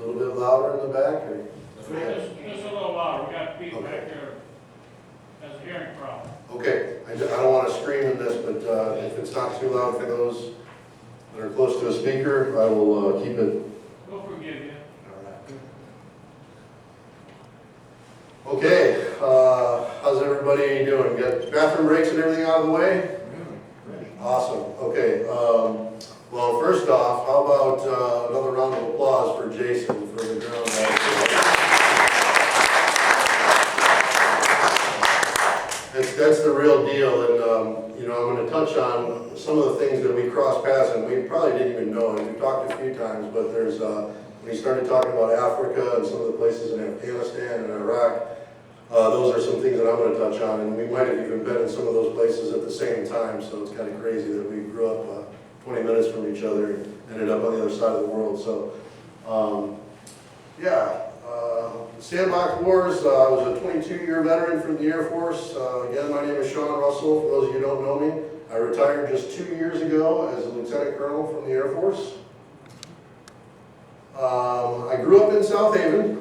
A little bit louder in the back, or? Just a little louder, we got people back there as a hearing problem. Okay, I don't want to scream in this, but if it's not too loud for those that are close to a speaker, I will keep it. We'll forgive you. Okay, how's everybody doing? Got bathroom breaks and everything out of the way? Awesome, okay. Well, first off, how about another round of applause for Jason for the ground. That's the real deal, and you know, I'm going to touch on some of the things that we crossed paths and we probably didn't even know, and we talked a few times, but there's, when he started talking about Africa and some of the places in Afghanistan and Iraq, those are some things that I'm going to touch on, and we might have even been in some of those places at the same time, so it's kind of crazy that we grew up 20 minutes from each other and ended up on the other side of the world. So, yeah. Sandbox Wars, I was a 22-year veteran from the Air Force. Again, my name is Sean Russell, for those of you who don't know me. I retired just 2 years ago as a lieutenant colonel from the Air Force. I grew up in South Haven,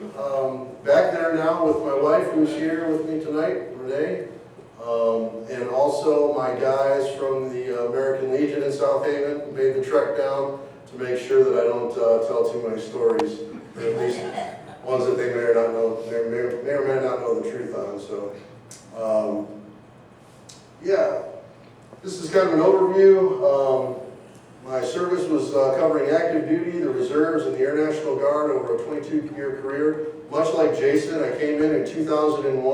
back there now with my wife who's here with me tonight, Renee, and also my guys from the American Legion in South Haven made the trek down to make sure that I don't tell too many stories, or at least ones that they may or may not know the truth on. So, yeah, this is kind of an overview. My service was covering active duty, the reserves, and the Air National Guard over a 22-year career. Much like Jason, I came in 2001.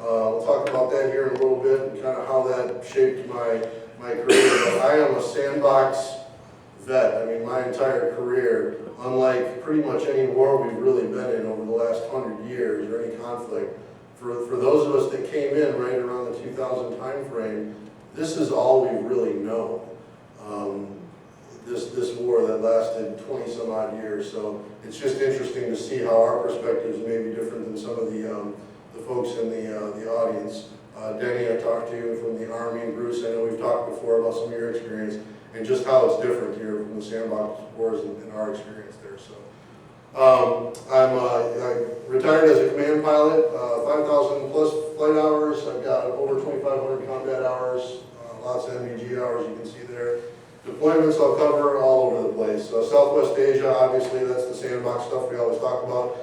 We'll talk about that here in a little bit and kind of how that shaped my career. But I am a sandbox vet. I mean, my entire career, unlike pretty much any war we've really been in over the last 100 years or any conflict, for those of us that came in right around the 2000 time frame, this is all we really know. This war that lasted 20 some odd years, so it's just interesting to see how our perspectives may be different than some of the folks in the audience. Denny, I talked to you from the Army, and Bruce, I know we've talked before about some of your experience and just how it's different here from the Sandbox Wars and our experience there. So I retired as a command pilot, 5,000 plus flight hours. I've got over 2,500 combat hours, lots of MBG hours you can see there. Deployments I'll cover all over the place. Southwest Asia, obviously, that's the sandbox stuff we always talk about.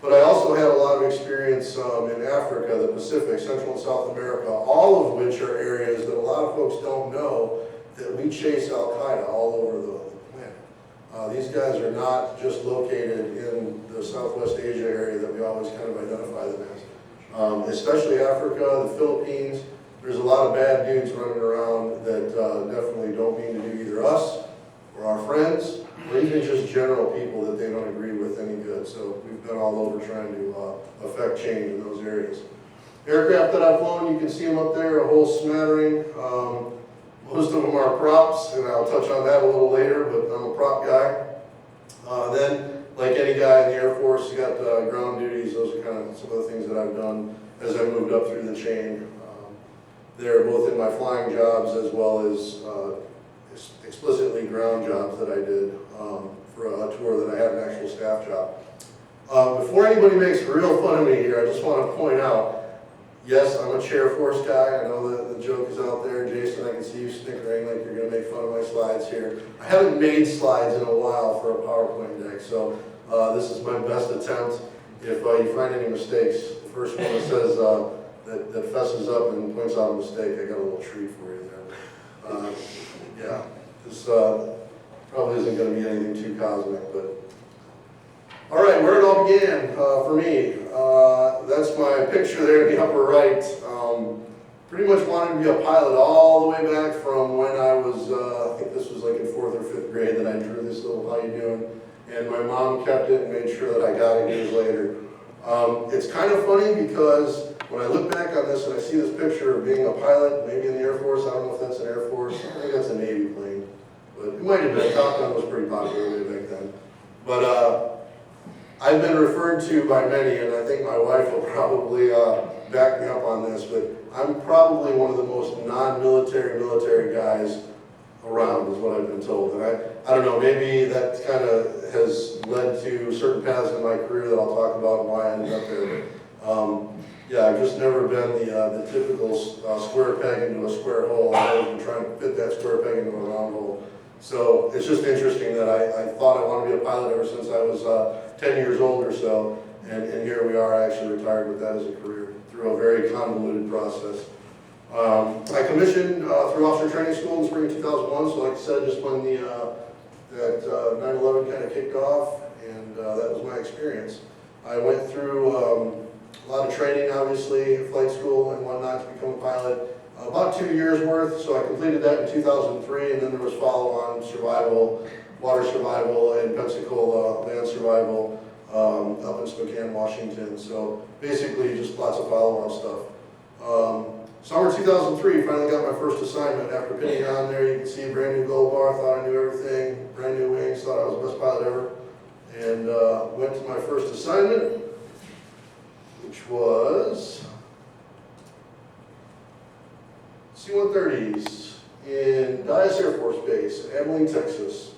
But I also had a lot of experience in Africa, the Pacific, Central and South America, all of which are areas that a lot of folks don't know that we chase Al-Qaeda all over the planet. These guys are not just located in the Southwest Asia area that we always kind of identify them as. Especially Africa, the Philippines. There's a lot of bad dudes running around that definitely don't mean to do either us or our friends or even just general people that they don't agree with any good. So we've been all over trying to affect change in those areas. Aircraft that I've flown, you can see them up there, a whole smattering. Most of them are props, and I'll touch on that a little later, but I'm a prop guy. Then, like any guy in the Air Force, you got ground duties. Those are kind of some of the things that I've done as I moved up through the chain. There, both in my flying jobs as well as explicitly ground jobs that I did for a tour that I had an actual staff job. Before anybody makes real fun of me here, I just want to point out, yes, I'm a chair force guy. I know the joke is out there. Jason, I can see you snickering like you're going to make fun of my slides here. I haven't made slides in a while for a PowerPoint deck, so this is my best attempt. If you find any mistakes, the first one that says that fesses up and points out a mistake, I got a little treat for you there. Yeah, this probably isn't going to be anything too cosmic, but all right, where it all began for me. That's my picture there in the upper right. Pretty much wanted to be a pilot all the way back from when I was, I think this was like in 4th or 5th grade that I drew this little "how you doing," and my mom kept it and made sure that I got it years later. It's kind of funny because when I look back on this and I see this picture of being a pilot, maybe in the Air Force, I don't know if that's an Air Force, I think that's a Navy plane, but it might have been. Top Gun was pretty popular way back then. But I've been referred to by many, and I think my wife will probably back me up on this, but I'm probably one of the most non-military military guys around, is what I've been told. And I don't know, maybe that kind of has led to certain paths in my career that I'll talk about and why I ended up there. Yeah, I've just never been the typical square peg into a square hole. I've always been trying to fit that square peg into a round hole. So it's just interesting that I thought I wanted to be a pilot ever since I was 10 years old or so, and here we are actually retired with that as a career through a very convoluted process. I commissioned through officer training school in spring of 2001, so like I said, just when that 9/11 kind of kicked off, and that was my experience. I went through a lot of training, obviously, flight school and whatnot to become a pilot. About 2 years worth, so I completed that in 2003, and then there was follow-on survival, water survival, and Pensacola land survival up in Spokane, Washington. So basically just lots of follow-on stuff. Summer 2003, finally got my first assignment. After pinning on there, you can see a brand new gold bar, thought I knew everything, brand new wings, thought I was the best pilot ever. And went to my first assignment, which was C-130s in Dyess Air Force Base, Abilene, Texas.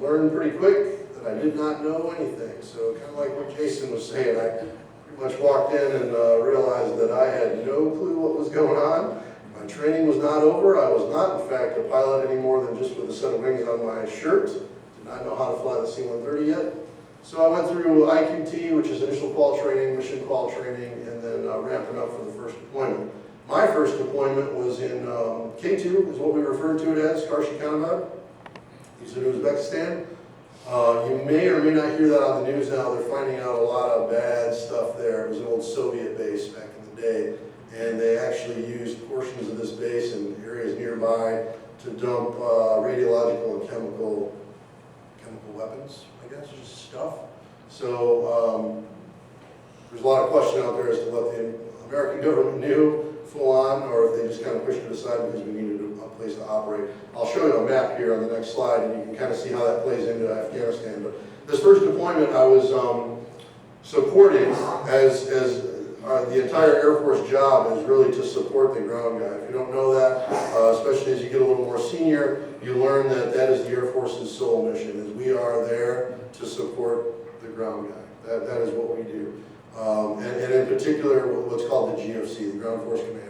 Learned pretty quick that I did not know anything. So kind of like what Jason was saying, I pretty much walked in and realized that I had no clue what was going on. My training was not over. I was not, in fact, a pilot any more than just with a set of wings on my shirt. Did not know how to fly the C-130 yet. So I went through IQT, which is initial qual training, mission qual training, and then ramping up for the first deployment. My first deployment was in K2, is what we refer to it as, Karshi-Kanabad. He's in Uzbekistan. You may or may not hear that on the news now. They're finding out a lot of bad stuff there. It was an old Soviet base back in the day, and they actually used portions of this base and areas nearby to dump radiological and chemical weapons, I guess, just stuff. So there's a lot of question out there as to what the American government knew full on, or if they just kind of pushed it aside because we needed a place to operate. I'll show you a map here on the next slide, and you can kind of see how that plays into Afghanistan. But this first deployment, I was supporting as the entire Air Force job is really to support the ground guy. If you don't know that, especially as you get a little more senior, you learn that that is the Air Force's sole mission, is we are there to support the ground guy. That is what we do. And in particular, what's called the GFC, the Ground Force Commander.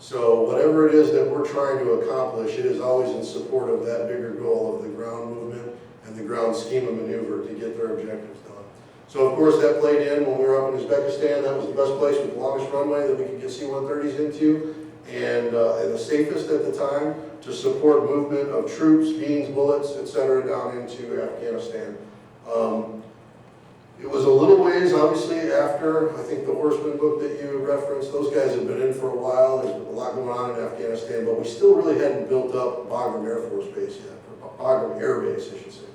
So whatever it is that we're trying to accomplish, it is always in support of that bigger goal of the ground movement and the ground scheme of maneuver to get their objectives done. So of course that played in when we were up in Uzbekistan. That was the best place with the longest runway that we could get C-130s into, and the safest at the time to support movement of troops, beans, bullets, etc. down into Afghanistan. It was a little ways, obviously, after, I think, the Horseman book that you referenced. Those guys have been in for a while. There's been a lot going on in Afghanistan, but we still really hadn't built up Bagram Air Force Base yet, or Bagram Air Base, I should say.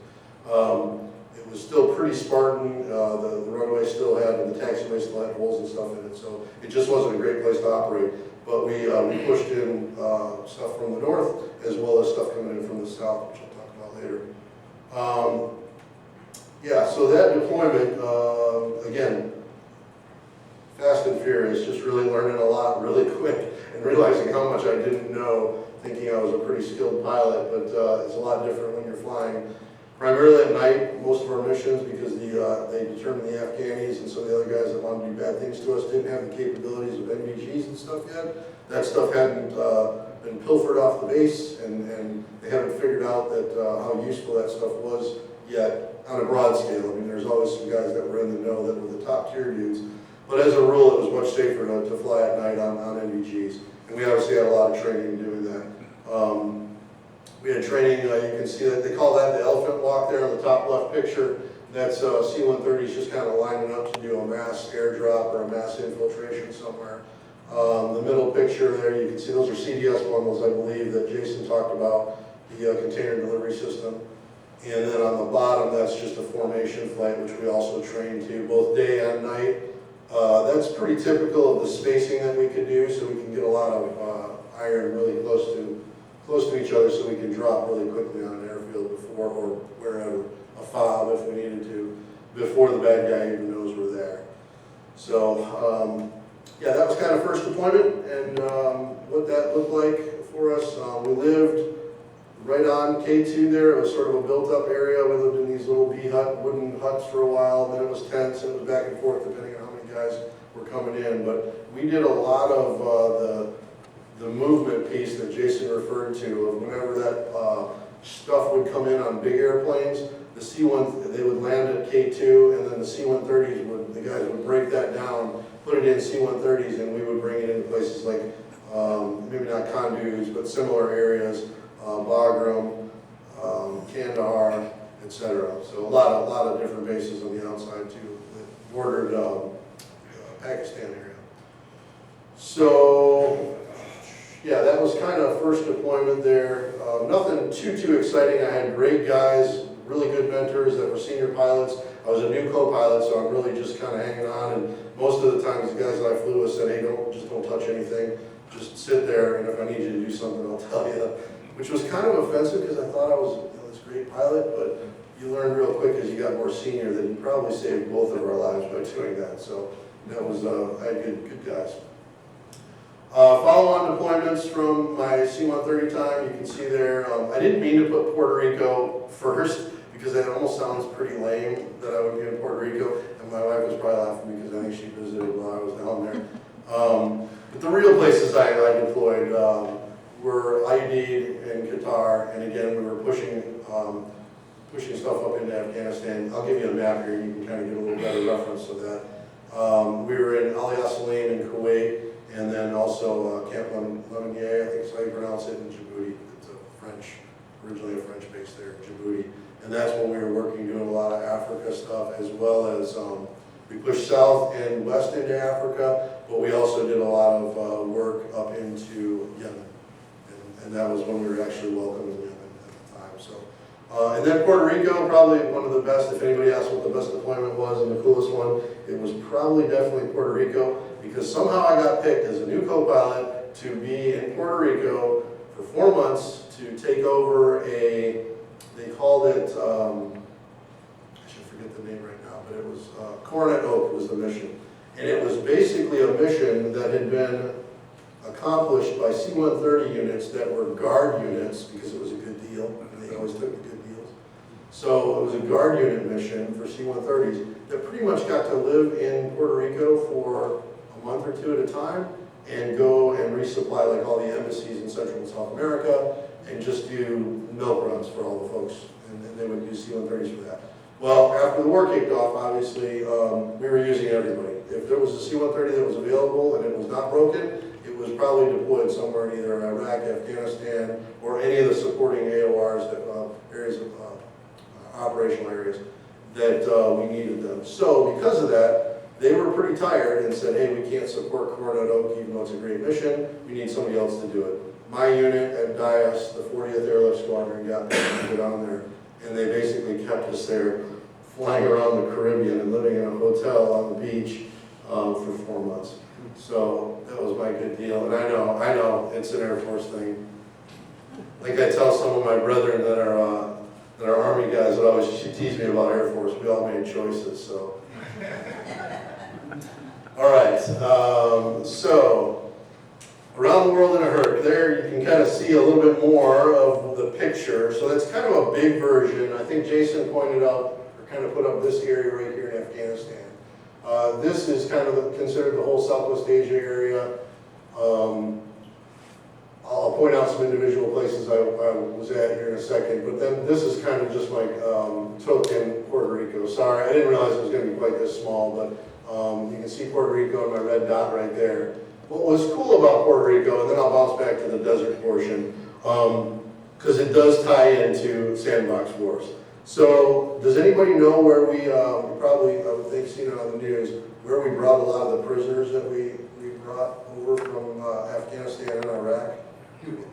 It was still pretty Spartan. The runway still had, and the taxiway still had holes and stuff in it, so it just wasn't a great place to operate. But we pushed in stuff from the north, as well as stuff coming in from the south, which I'll talk about later. Yeah, so that deployment, again, fast and furious, just really learning a lot really quick and realizing how much I didn't know, thinking I was a pretty skilled pilot, but it's a lot different when you're flying primarily at night. Most of our missions, because they determined the Afghanis and some of the other guys that wanted to do bad things to us didn't have the capabilities of NVGs and stuff yet. That stuff hadn't been pilfered off the base, and they haven't figured out that how useful that stuff was yet. On a broad scale, I mean, there's always some guys that were in the know that were the top tier dudes, but as a rule, it was much safer to fly at night on NVGs, and we obviously had a lot of training doing that. We had training, you can see that they call that the elephant walk there on the top left picture. That's C-130s just kind of lining up to do a mass airdrop or a mass infiltration somewhere. The middle picture there, you can see those are CDS bundles, I believe, that Jason talked about, the container delivery system. And then on the bottom, that's just a formation flight, which we also train to, both day and night. That's pretty typical of the spacing that we could do, so we can get a lot of iron really close to each other, so we can drop really quickly on an airfield before, or wherever, a FOB if we needed to, before the bad guy even knows we're there. So, yeah, that was kind of first deployment, and what that looked like for us. We lived right on K2 there. It was sort of a built-up area. We lived in these little wooden huts for a while. Then it was tents, and it was back and forth depending on how many guys were coming in. But we did a lot of the movement piece that Jason referred to, of whenever that stuff would come in on big airplanes, the C-1, they would land at K2, and then the C-130s would, the guys would break that down, put it in C-130s, and we would bring it into places like, maybe not Kunduz, but similar areas, Bagram, Kandahar, etc. So a lot of different bases on the outside too, that bordered Pakistan area. So, yeah, that was kind of first deployment there. Nothing too exciting. I had great guys, really good mentors that were senior pilots. I was a new co-pilot, so I'm really just kind of hanging on. And most of the times, the guys that I flew with said, "Hey, don't touch anything. Just sit there, and if I need you to do something, I'll tell you." Which was kind of offensive because I thought I was this great pilot, but you learn real quick as you got more senior that you probably saved both of our lives by doing that. So that was I had good guys. Follow-on deployments from my C-130 time, you can see there. I didn't mean to put Puerto Rico first because that almost sounds pretty lame that I would be in Puerto Rico, and my wife was probably laughing because I think she visited while I was down there. But the real places I deployed were IUD in Qatar, and again we were pushing stuff up into Afghanistan. I'll give you a map here, you can kind of get a little better reference of that. We were in Al Yassalim in Kuwait, and then also Camp Lemonnier, I think is how you pronounce it, in Djibouti. It's originally a French base there in Djibouti. And that's when we were working, doing a lot of Africa stuff, as well as we pushed south and west into Africa, but we also did a lot of work up into Yemen. And that was when we were actually welcome in Yemen at the time. So, and then Puerto Rico, probably one of the best. If anybody asks what the best deployment was and the coolest one, it was probably definitely Puerto Rico, because somehow I got picked as a new co-pilot to be in Puerto Rico for 4 months to take over they called it, I should forget the name right now, but it was Coronet Oak was the mission. And it was basically a mission that had been accomplished by C-130 units that were guard units, because it was a good deal, and they always took the good deals. So it was a guard unit mission for C-130s that pretty much got to live in Puerto Rico for a month or two at a time and go and resupply like all the embassies in Central and South America and just do milk runs for all the folks, and then they would use C-130s for that. Well, after the war kicked off, obviously, we were using everybody. If there was a C-130 that was available and it was not broken, it was probably deployed somewhere in either Iraq, Afghanistan, or any of the supporting AORs, that areas of operational areas that we needed them. So because of that, they were pretty tired and said, "Hey, we can't support Coronet Oak even though it's a great mission. We need somebody else to do it." My unit at DIAS, the 40th Airlift Squadron, got me to go down there, and they basically kept us there, flying around the Caribbean and living in a hotel on the beach for 4 months. So that was my good deal. And I know, it's an Air Force thing. Like I tell some of my brethren that are Army guys that always tease me about Air Force. We all made choices, so. All right, so around the world in a hurt. There you can kind of see a little bit more of the picture. So that's kind of a big version. I think Jason pointed out, or kind of put up this area right here in Afghanistan. This is kind of considered the whole Southwest Asia area. I'll point out some individual places I was at here in a second, but then this is kind of just like token Puerto Rico. Sorry, I didn't realize it was going to be quite this small, but you can see Puerto Rico and my red dot right there. What was cool about Puerto Rico, and then I'll bounce back to the desert portion, because it does tie into sandbox wars. So, does anybody know where we probably, I would think, seen it on the news, where we brought a lot of the prisoners that we brought over from Afghanistan and Iraq? Cuba.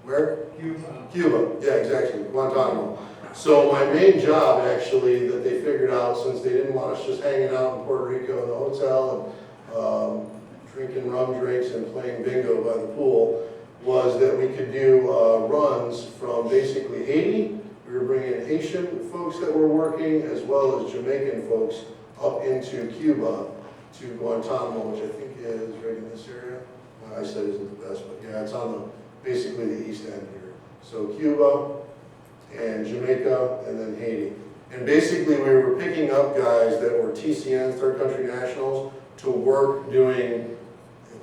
Where? Cuba. Cuba, yeah, exactly, Guantanamo. So my main job, actually, that they figured out, since they didn't want us just hanging out in Puerto Rico in the hotel and drinking rum drinks and playing bingo by the pool, was that we could do runs from basically Haiti. We were bringing Haitian folks that were working, as well as Jamaican folks, up into Cuba to Guantanamo, which I think is right in this area. My eyesight isn't the best, but yeah, it's on basically the east end here. So Cuba, and Jamaica, and then Haiti. And basically we were picking up guys that were TCNs, third country nationals, to work in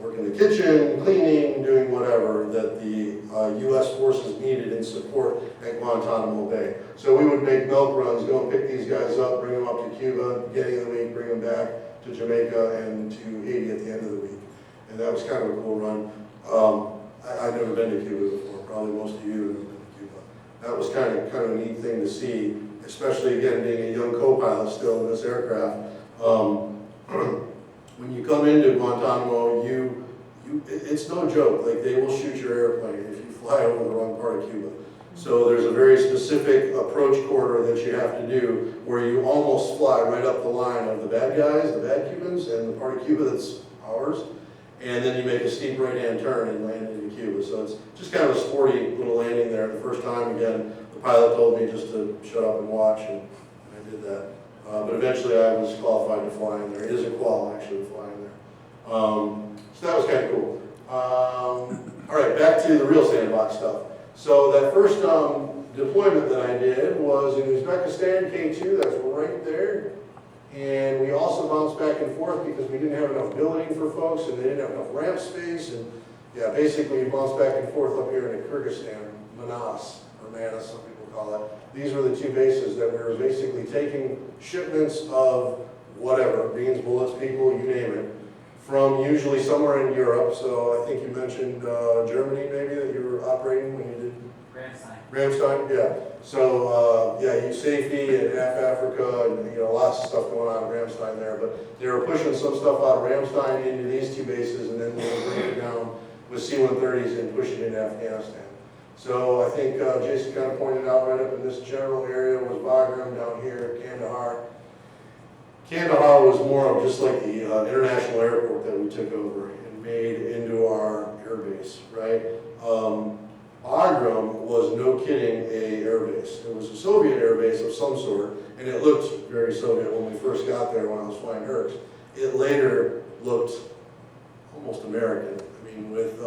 the kitchen, cleaning, doing whatever that the U.S. forces needed in support at Guantanamo Bay. So we would make milk runs, go and pick these guys up, bring them up to Cuba, beginning of the week, bring them back to Jamaica and to Haiti at the end of the week. And that was kind of a cool run. I've never been to Cuba before, probably most of you have been to Cuba. That was kind of a neat thing to see, especially again being a young co-pilot still in this aircraft. When you come into Guantanamo, it's no joke. Like, they will shoot your airplane if you fly over the wrong part of Cuba. So there's a very specific approach corridor that you have to do where you almost fly right up the line of the bad guys, the bad Cubans, and the part of Cuba that's ours. And then you make a steep right-hand turn and land into Cuba. So it's just kind of a sporty little landing there. The first time, again, the pilot told me just to shut up and watch, and I did that. But eventually I was qualified to fly in there. It is a qual, actually, to fly in there. So that was kind of cool. All right, back to the real sandbox stuff. So that first deployment that I did was in Uzbekistan, K2, that's right there. And we also bounced back and forth because we didn't have enough building for folks and they didn't have enough ramp space. And yeah, basically we bounced back and forth up here in Kyrgyzstan, Manas, or Manas, some people call it. These were the two bases that we were basically taking shipments of whatever, beans, bullets, people, you name it, from usually somewhere in Europe. So I think you mentioned Germany maybe that you were operating when you did? Ramstein, yeah. So, yeah, safety and half Africa, and lots of stuff going on in Ramstein there. But they were pushing some stuff out of Ramstein into these two bases, and then we were bringing it down with C-130s and pushing it into Afghanistan. So I think Jason kind of pointed out right up in this general area was Bagram down here, Kandahar. Kandahar was more of just like the international airport that we took over and made into our air base, right? Bagram was, no kidding, a air base. It was a Soviet air base of some sort, and it looked very Soviet when we first got there when I was flying Hercs. It later looked almost American. I mean, with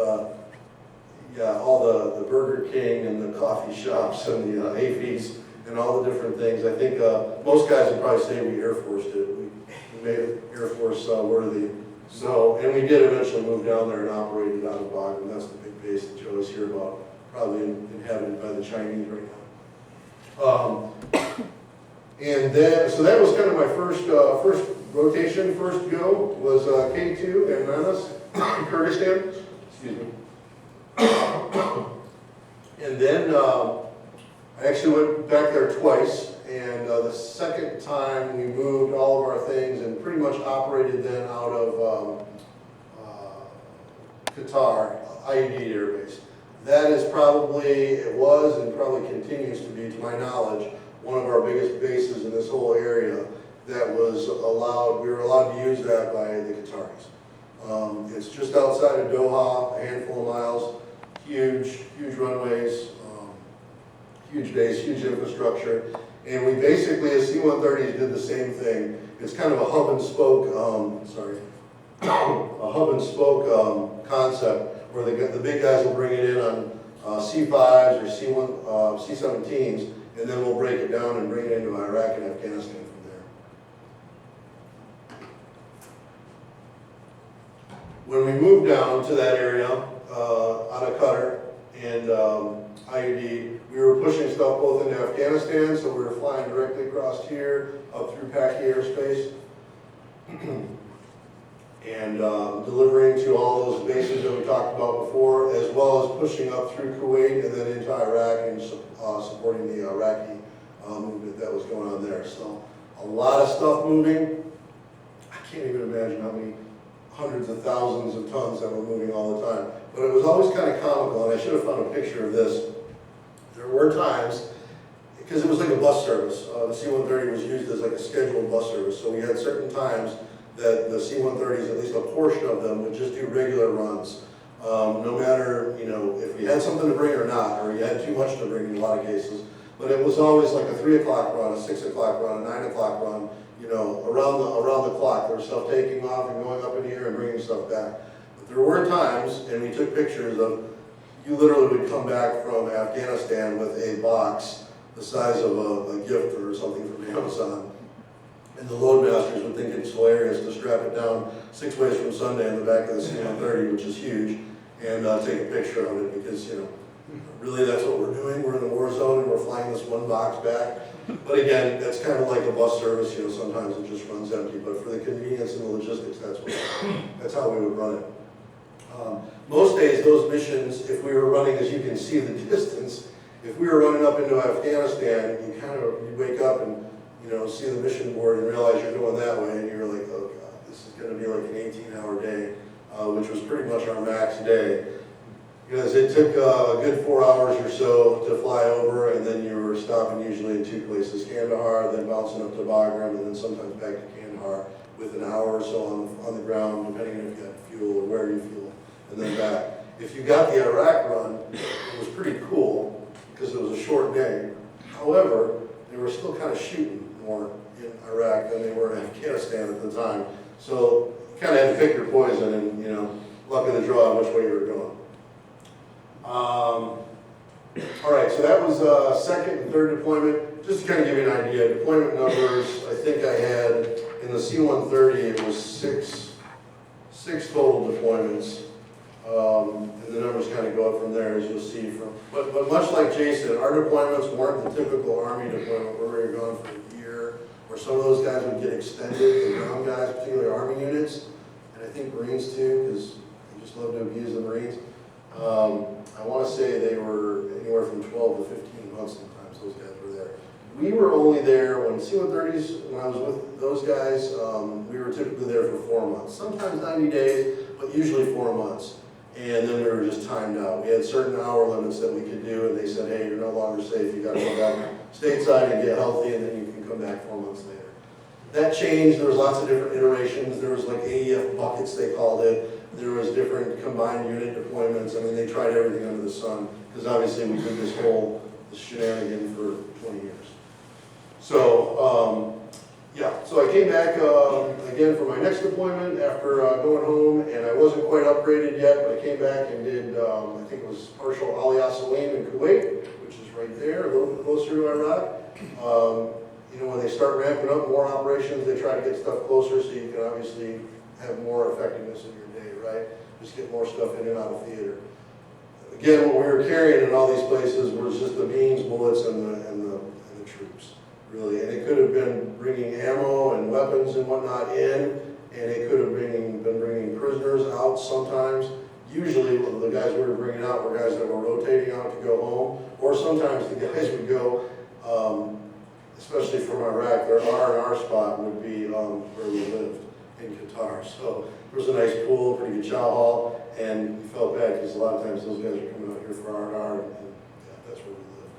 yeah, all the Burger King and the coffee shops and the AFEs and all the different things. I think most guys would probably say we Air Forced it. We made it Air Force worthy. So, and we did eventually move down there and operate it out of Bagram. That's the big base that you always hear about, probably inhabited by the Chinese right now. And then, so that was kind of my first rotation, first go was K2 and Manas, Kyrgyzstan. Excuse me. And then I actually went back there twice, and the second time we moved all of our things and pretty much operated then out of Qatar, IUD Air Base. That is probably, it was and probably continues to be, to my knowledge, one of our biggest bases in this whole area that was allowed, we were allowed to use that by the Qataris. It's just outside of Doha, a handful of miles, huge runways, huge base, huge infrastructure. And we basically, as C-130s, did the same thing. It's kind of a hub and spoke, a hub and spoke concept where the big guys will bring it in on C-5s or C-17s, and then we'll break it down and bring it into Iraq and Afghanistan from there. When we moved down to that area, out of Qatar and IUD, we were pushing stuff both into Afghanistan, so we were flying directly across here, up through Paki airspace, and delivering to all those bases that we talked about before, as well as pushing up through Kuwait and then into Iraq and supporting the Iraqi movement that was going on there. So a lot of stuff moving. I can't even imagine how many hundreds of thousands of tons that were moving all the time. But it was always kind of comical, and I should have found a picture of this. There were times, because it was like a bus service. The C-130 was used as like a scheduled bus service, so we had certain times that the C-130s, at least a portion of them, would just do regular runs. No matter, if we had something to bring or not, or you had too much to bring in a lot of cases. But it was always like a 3 o'clock run, a 6 o'clock run, a 9 o'clock run, around the clock. There was stuff taking off and going up in the air and bringing stuff back. But there were times, and we took pictures of, you literally would come back from Afghanistan with a box the size of a gift or something from Amazon. And the loadmasters would think it's hilarious to strap it down 6 ways from Sunday in the back of the C-130, which is huge, and take a picture of it because, you know, really that's what we're doing. We're in the war zone and we're flying this one box back. But again, that's kind of like a bus service, you know, sometimes it just runs empty. But for the convenience and the logistics, that's how we would run it. Most days, those missions, if we were running, as you can see the distance, if we were running up into Afghanistan, you wake up and, you know, see the mission board and realize you're going that way, and you're like, oh God, this is going to be like an 18-hour day, which was pretty much our max day. Because it took a good 4 hours or so to fly over, and then you were stopping usually in 2 places, Kandahar, then bouncing up to Bagram, and then sometimes back to Kandahar with an hour or so on the ground, depending on if you got fuel or where you fuel, and then back. If you got the Iraq run, it was pretty cool because it was a short day. However, they were still kind of shooting more in Iraq than they were in Afghanistan at the time. So you kind of had to pick your poison and, you know, luck of the draw on which way you were going. All right, so that was second and third deployment. Just to kind of give you an idea, deployment numbers, I think I had, in the C-130, it was six total deployments. And the numbers kind of go up from there, as you'll see. But much like Jason, our deployments weren't the typical Army deployment where we were gone for a year, where some of those guys would get extended, the ground guys, particularly Army units, and I think Marines too, because they just love to abuse the Marines. I want to say they were anywhere from 12 to 15 months sometimes, those guys were there. We were only there when C-130s, when I was with those guys, we were typically there for 4 months, sometimes 90 days, but usually 4 months. And then we were just timed out. We had certain hour limits that we could do, and they said, hey, you're no longer safe, you got to go back stateside and get healthy, and then you can come back 4 months later. That changed. There was lots of different iterations. There was like AEF buckets, they called it. There was different combined unit deployments. I mean, they tried everything under the sun, because obviously we did this shenanigan for 20 years. So, yeah, so I came back again for my next deployment after going home, and I wasn't quite upgraded yet, but I came back and did, I think it was partial Ali Salim in Kuwait, which is right there, a little bit closer to Iraq. You know, when they start ramping up more operations, they try to get stuff closer so you can obviously have more effectiveness in your day, right? Just get more stuff in and out of theater. Again, what we were carrying in all these places was just the beans, bullets, and the troops, really. And it could have been bringing ammo and weapons and whatnot in, and it could have been bringing prisoners out sometimes. Usually, the guys we were bringing out were guys that were rotating out to go home, or sometimes the guys would go, especially from Iraq, their R&R spot would be where we lived, in Qatar. So there was a nice pool, pretty good chow hall, and we felt bad because a lot of times those guys are coming out here for R&R, and yeah, that's where we lived.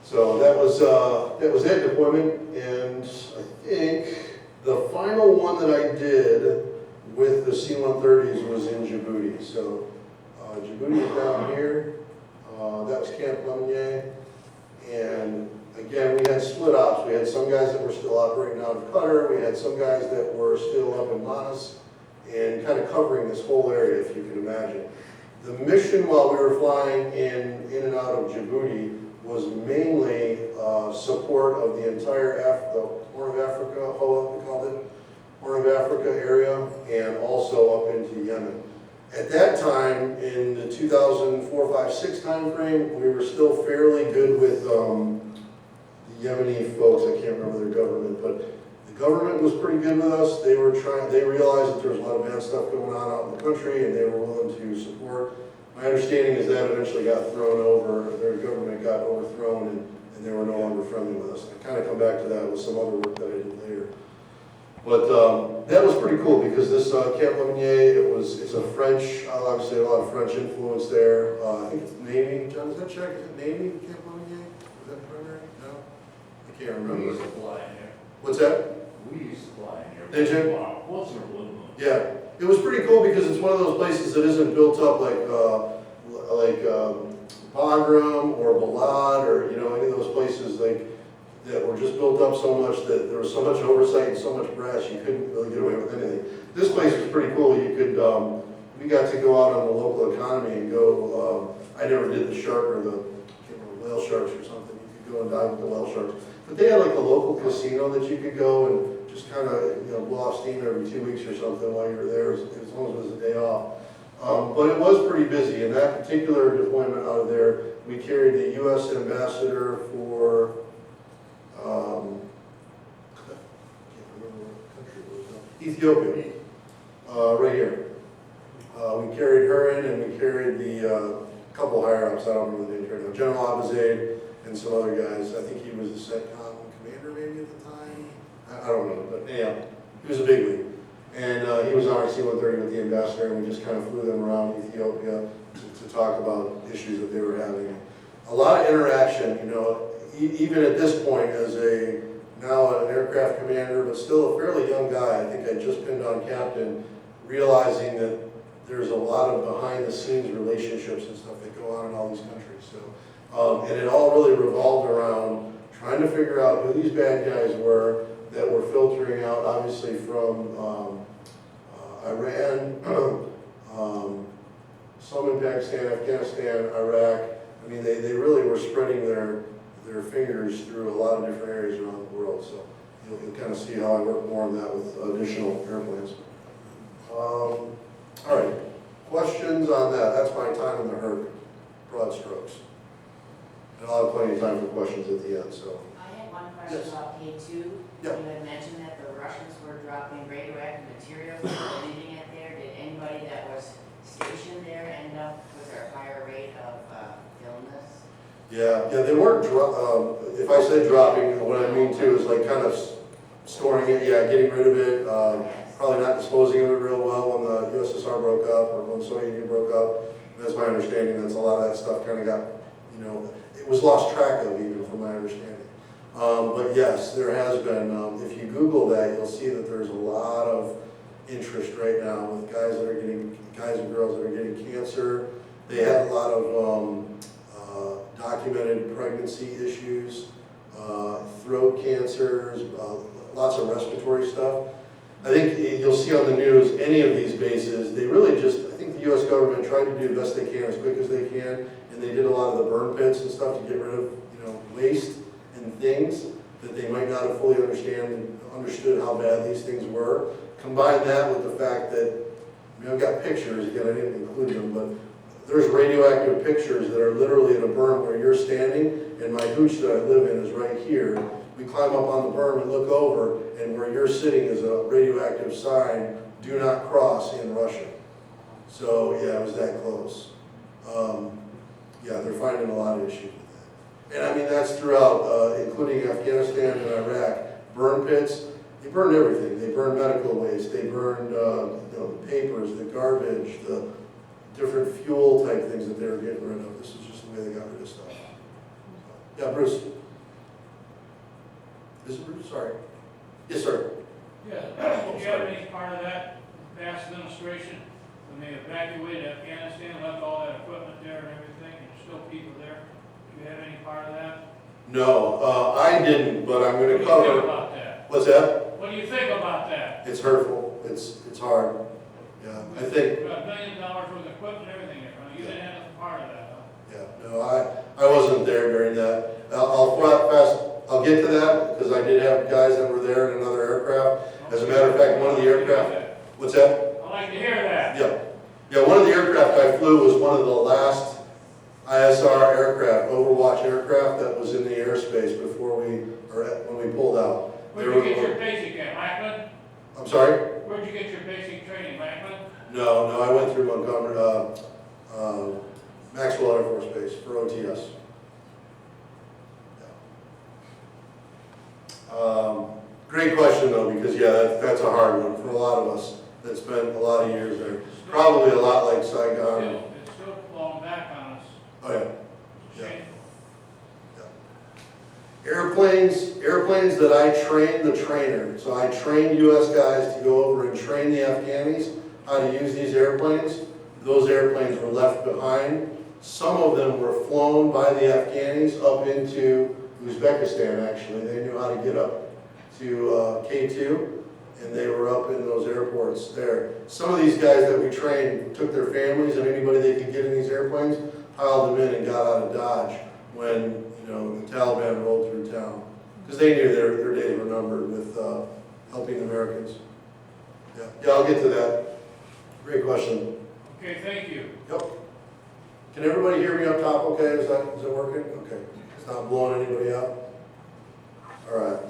So that was that deployment, and I think the final one that I did with the C-130s was in Djibouti. So Djibouti is down here. That was Camp Lemonnier, and again, we had split ops. We had some guys that were still operating out of Qatar. We had some guys that were still up in Manas and kind of covering this whole area, if you can imagine. The mission while we were flying in and out of Djibouti was mainly support of the entire the Horn of Africa, we called it, Horn of Africa area, and also up into Yemen. At that time, in the 2004, 5, 6 time frame, we were still fairly good with Yemeni folks. I can't remember their government, but the government was pretty good with us. They realized that there was a lot of bad stuff going on out in the country, and they were willing to support. My understanding is that eventually got thrown over, their government got overthrown, and they were no longer friendly with us. I kind of come back to that with some other work that I did later. But that was pretty cool because this Camp Lemonnier, it's a French, obviously a lot of French influence there. I think it's Navy. John, is that check? Is it Navy, Camp Lemonnier? Was that primary? No? I can't remember. We used to fly in there. What's that? We used to fly in there. Did you? Wow, wasn't a blue moon. Yeah. It was pretty cool because it's one of those places that isn't built up like Bagram or Balad or, you know, any of those places that were just built up so much that there was so much oversight and so much grass you couldn't really get away with anything. This place was pretty cool. You could, we got to go out on the local economy and go, I never did the shark or the, I can't remember, whale sharks or something. You could go and dive with the whale sharks. But they had like a local casino that you could go and just kind of, blow off steam every 2 weeks or something while you were there, as long as it was a day off. But it was pretty busy. In that particular deployment out of there, we carried the U.S. ambassador for, I can't remember what country it was now. Ethiopia, right here. We carried her in, and we carried the couple higher-ups, I don't remember the name right now, General Abizaid and some other guys. I think he was the CENTCOM commander maybe at the time. I don't know, but yeah, he was a big league. And he was on our C-130 with the ambassador, and we just kind of flew them around Ethiopia to talk about issues that they were having. A lot of interaction, even at this point as now an aircraft commander, but still a fairly young guy. I think I just pinned on captain, realizing that there's a lot of behind-the-scenes relationships and stuff that go on in all these countries. So, and it all really revolved around trying to figure out who these bad guys were that were filtering out, obviously, from Iran, some in Pakistan, Afghanistan, Iraq. I mean, they really were spreading their fingers through a lot of different areas around the world. So you'll kind of see how I work more on that with additional airplanes. All right, questions on that? That's my time in the herd, broad strokes. And I'll have plenty of time for questions at the end. So I had one question Yes. about K2. Yeah. You had mentioned that the Russians were dropping radioactive materials and leaving it there. Did anybody that was stationed there end up with a higher rate of illness? yeah, they weren't. If I say dropping, what I mean too is like kind of storing it. Yeah, getting rid of it. Probably not disposing of it real well when the USSR broke up or when the Soviet Union broke up. That's my understanding. That's a lot of that stuff kind of got, it was lost track of even from my understanding. But yes, there has been. If you Google that, you'll see that there's a lot of interest right now with guys and girls that are getting cancer. They had a lot of documented pregnancy issues, throat cancers, lots of respiratory stuff. I think you'll see on the news, any of these bases, they really just, I think the U.S. government tried to do the best they can as quick as they can, and they did a lot of the burn pits and stuff to get rid of, waste and things that they might not have fully understood how bad these things were. Combine that with the fact that, I've got pictures, again, I didn't include them, but there's radioactive pictures that are literally in a berm where you're standing, and my hooch that I live in is right here. We climb up on the berm and look over, and where you're sitting is a radioactive sign, do not cross in Russia. So yeah, it was that close. Yeah, they're finding a lot of issues with that. And I mean, that's throughout, including Afghanistan and Iraq. Burn pits, they burned everything. They burned medical waste, they burned the papers, the garbage, the different fuel type things that they were getting rid of. This is just the way they got rid of stuff. Yeah, Bruce. Is it Bruce? Sorry. Yes, sir. Yeah, did you have any part of that past administration when they evacuated Afghanistan, left all that equipment there and everything, and there's still people there? Do you have any part of that? No, I didn't, but I'm going to What do you think cover. about that? What's that? What do you think about that? It's hurtful. It's hard. Yeah, I think. We've got $1 million worth of equipment and everything there, huh? You didn't have a part of that, huh? Yeah, no, I wasn't there during that. I'll get to that because I did have guys that were there in another aircraft. As a matter of fact, one of the aircraft. What's that? I'd like to hear that. Yeah, one of the aircraft I flew was one of the last ISR aircraft, Overwatch aircraft that was in the airspace when we pulled out. Where'd you get your basic at, Lackland? I'm sorry? Where'd you get your basic training, Lackland? No, I went through Montgomery, Maxwell Air Force Base for OTS. Great question though, because yeah, that's a hard one for a lot of us that spent a lot of years there. Probably a lot like Saigon. It's still falling back on us. Oh yeah. It's a shame. Airplanes that I trained the trainer. So I trained U.S. guys to go over and train the Afghanis how to use these airplanes. Those airplanes were left behind. Some of them were flown by the Afghanis up into Uzbekistan, actually. They knew how to get up to K2, and they were up in those airports there. Some of these guys that we trained took their families and anybody they could get in these airplanes, piled them in and got out of Dodge when, you know, the Taliban rolled through town. Because they knew their days were numbered with helping the Americans. Yeah, I'll get to that. Great question. Okay, thank you. Yep. Can everybody hear me up top okay? Is that working? Okay. It's not blowing anybody out? All right.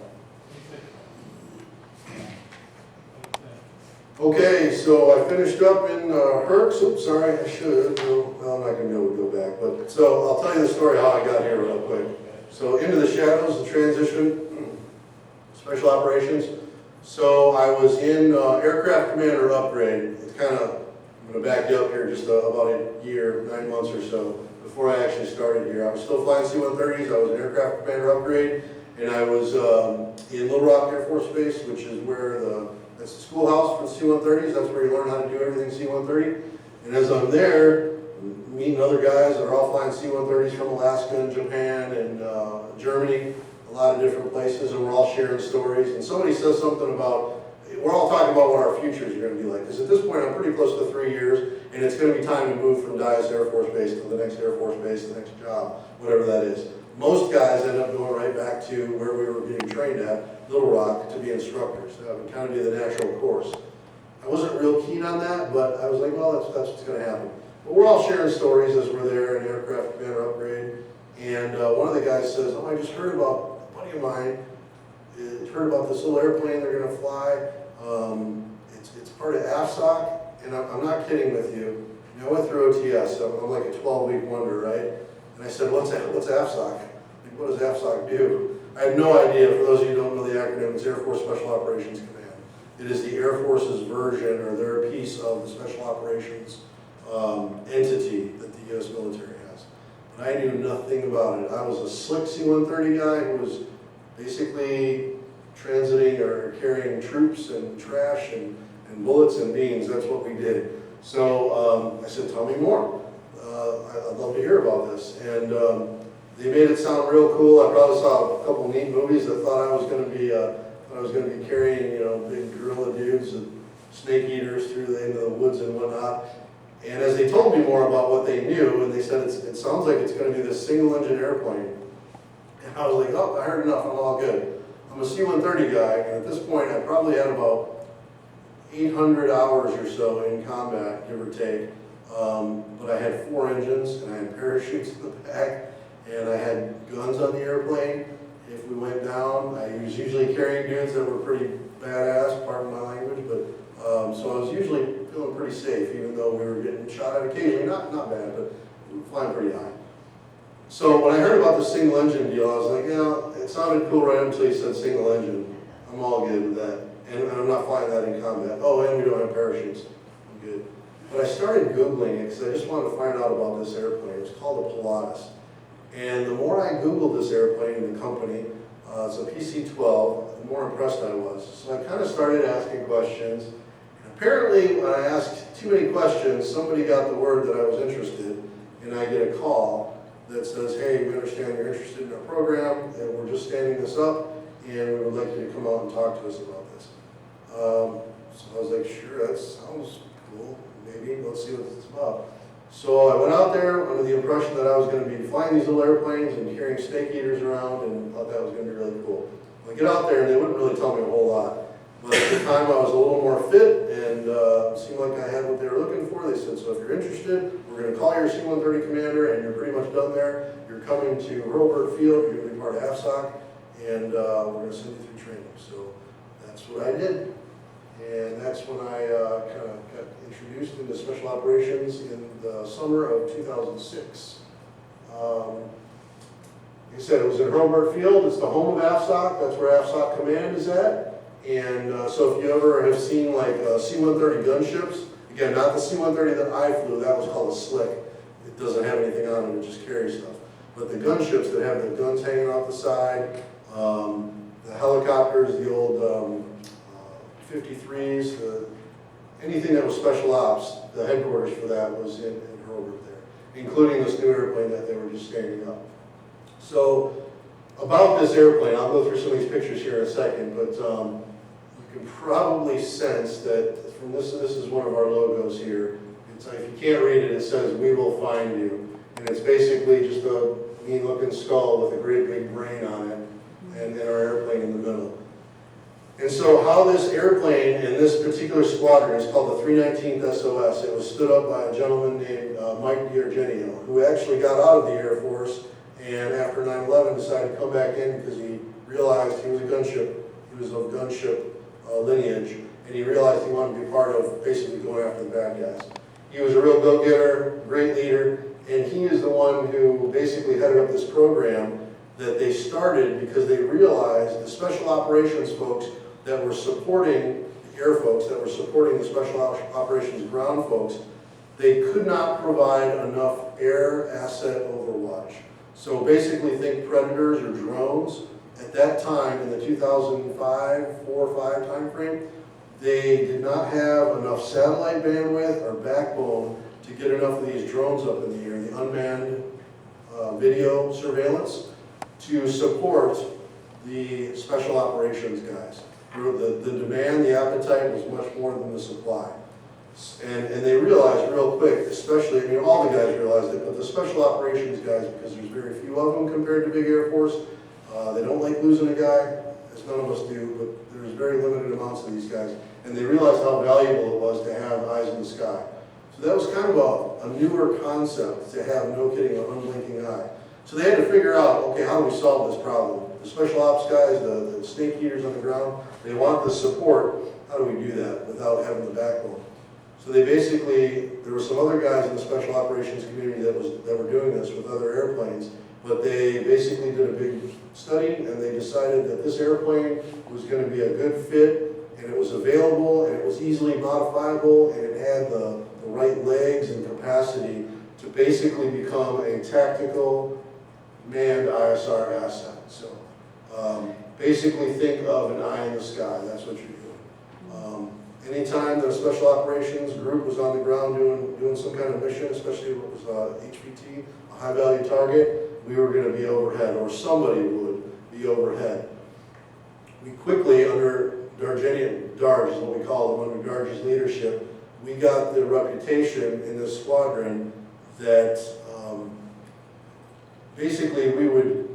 Okay, so I finished up in Herx. Oops, sorry, I should. No, well, I'm not going to be able to go back. But so I'll tell you the story how I got here real quick. So Into the Shadows, the transition, special operations. So I was in aircraft commander upgrade. It's kind of, I'm going to back you up here just about a year, 9 months or so before I actually started here. I was still flying C-130s. I was an aircraft commander upgrade, and I was in Little Rock Air Force Base, which is where that's the schoolhouse for the C-130s. That's where you learn how to do everything C-130. And as I'm there, meeting other guys that are all flying C-130s from Alaska and Japan and Germany, a lot of different places, and we're all sharing stories. And somebody says something about, we're all talking about what our futures are going to be like. Because at this point, I'm pretty close to 3 years, and it's going to be time to move from Dyess Air Force Base to the next Air Force Base, the next job, whatever that is. Most guys end up going right back to where we were getting trained at, Little Rock, to be instructors. That would kind of be the natural course. I wasn't real keen on that, but I was like, well, that's what's going to happen. But we're all sharing stories as we're there in aircraft commander upgrade. And one of the guys says, oh, I just heard about, a buddy of mine, heard about this little airplane they're going to fly. It's part of AFSOC, and I'm not kidding with you. I mean, I went through OTS, so I'm like a 12-week wonder, right? And I said, what's AFSOC? Like, what does AFSOC do? I had no idea. For those of you who don't know the acronym, it's Air Force Special Operations Command. It is the Air Force's version, or their piece of the Special Operations entity that the U.S. military has. But I knew nothing about it. I was a slick C-130 guy who was basically transiting or carrying troops and trash and bullets and beans. That's what we did. So I said, tell me more. I'd love to hear about this. And they made it sound real cool. I probably saw a couple of neat movies that thought I was going to be carrying, you know, big gorilla dudes and snake eaters through the woods and whatnot. And as they told me more about what they knew, and they said it sounds like it's going to be this single-engine airplane. And I was like, oh, I heard enough. I'm all good. I'm a C-130 guy, and at this point, I probably had about 800 hours or so in combat, give or take. But I had 4 engines, and I had parachutes in the back, and I had guns on the airplane. If we went down, I was usually carrying dudes that were pretty badass, pardon my language, but so I was usually feeling pretty safe, even though we were getting shot at occasionally. Not bad, but we were flying pretty high. So when I heard about the single engine deal, I was like, yeah, it sounded cool right until you said single engine. I'm all good with that. And I'm not flying that in combat. Oh, and we don't have parachutes. I'm good. But I started Googling it because I just wanted to find out about this airplane. It's called a Pilatus. And the more I Googled this airplane and the company, it's a PC-12, the more impressed I was. So I kind of started asking questions. And apparently, when I asked too many questions, somebody got the word that I was interested, and I get a call that says, hey, we understand you're interested in our program, and we're just standing this up, and we would like you to come out and talk to us about this. So I was like, sure, that sounds cool. Maybe, let's see what it's about. So I went out there under the impression that I was going to be flying these little airplanes and carrying snake eaters around, and thought that was going to be really cool. I get out there, and they wouldn't really tell me a whole lot. But at the time, I was a little more fit, and seemed like I had what they were looking for. They said, so if you're interested, we're going to call your C-130 commander, and you're pretty much done there. You're coming to Hurlburt Field, you're going to be part of AFSOC, and we're going to send you through training. So that's what I did. And that's when I kind of got introduced into special operations in the summer of 2006. Like I said, it was in Hurlburt Field. It's the home of AFSOC. That's where AFSOC Command is at. And so if you ever have seen like C-130 gunships, again, not the C-130 that I flew, that was called a slick. It doesn't have anything on it, it just carries stuff. But the gunships that have the guns hanging off the side, the helicopters, the old 53s, anything that was special ops, the headquarters for that was in Hurlburt there, including this new airplane that they were just standing up. So about this airplane, I'll go through some of these pictures here in a second, but you can probably sense that from this is one of our logos here. It's, if you can't read it, it says, "We will find you." And it's basically just a mean-looking skull with a great big brain on it, and our airplane in the middle. And so how this airplane in this particular squadron is called the 319th SOS. It was stood up by a gentleman named Mike D'Argenio, who actually got out of the Air Force and after 9/11 decided to come back in because he realized he was a gunship. He was of gunship lineage, and he realized he wanted to be part of basically going after the bad guys. He was a real go-getter, great leader, and he is the one who basically headed up this program that they started because they realized the special operations folks that were supporting the air folks, that were supporting the special operations ground folks, they could not provide enough air asset overwatch. So basically think predators or drones. At that time, in the 2005, 4 or 5 time frame, they did not have enough satellite bandwidth or backbone to get enough of these drones up in the air, the unmanned video surveillance, to support the special operations guys. The demand, the appetite was much more than the supply. And they realized real quick, especially, I mean, all the guys realized it, but the special operations guys, because there's very few of them compared to big Air Force, they don't like losing a guy, as none of us do, but there's very limited amounts of these guys. And they realized how valuable it was to have eyes in the sky. So that was kind of a newer concept, to have, no kidding, an unblinking eye. So they had to figure out, okay, how do we solve this problem? The special ops guys, the snake eaters on the ground, they want the support. How do we do that without having the backbone? So they basically, there were some other guys in the special operations community that were doing this with other airplanes, but they basically did a big study and they decided that this airplane was going to be a good fit, and it was available, and it was easily modifiable, and it had the right legs and capacity to basically become a tactical manned ISR asset. So basically think of an eye in the sky. That's what you're doing. Anytime the special operations group was on the ground doing some kind of mission, especially what was HVT, a high value target, we were going to be overhead, or somebody would be overhead. We quickly, under Darge is what we call them, under Darge's leadership, we got the reputation in this squadron that basically we would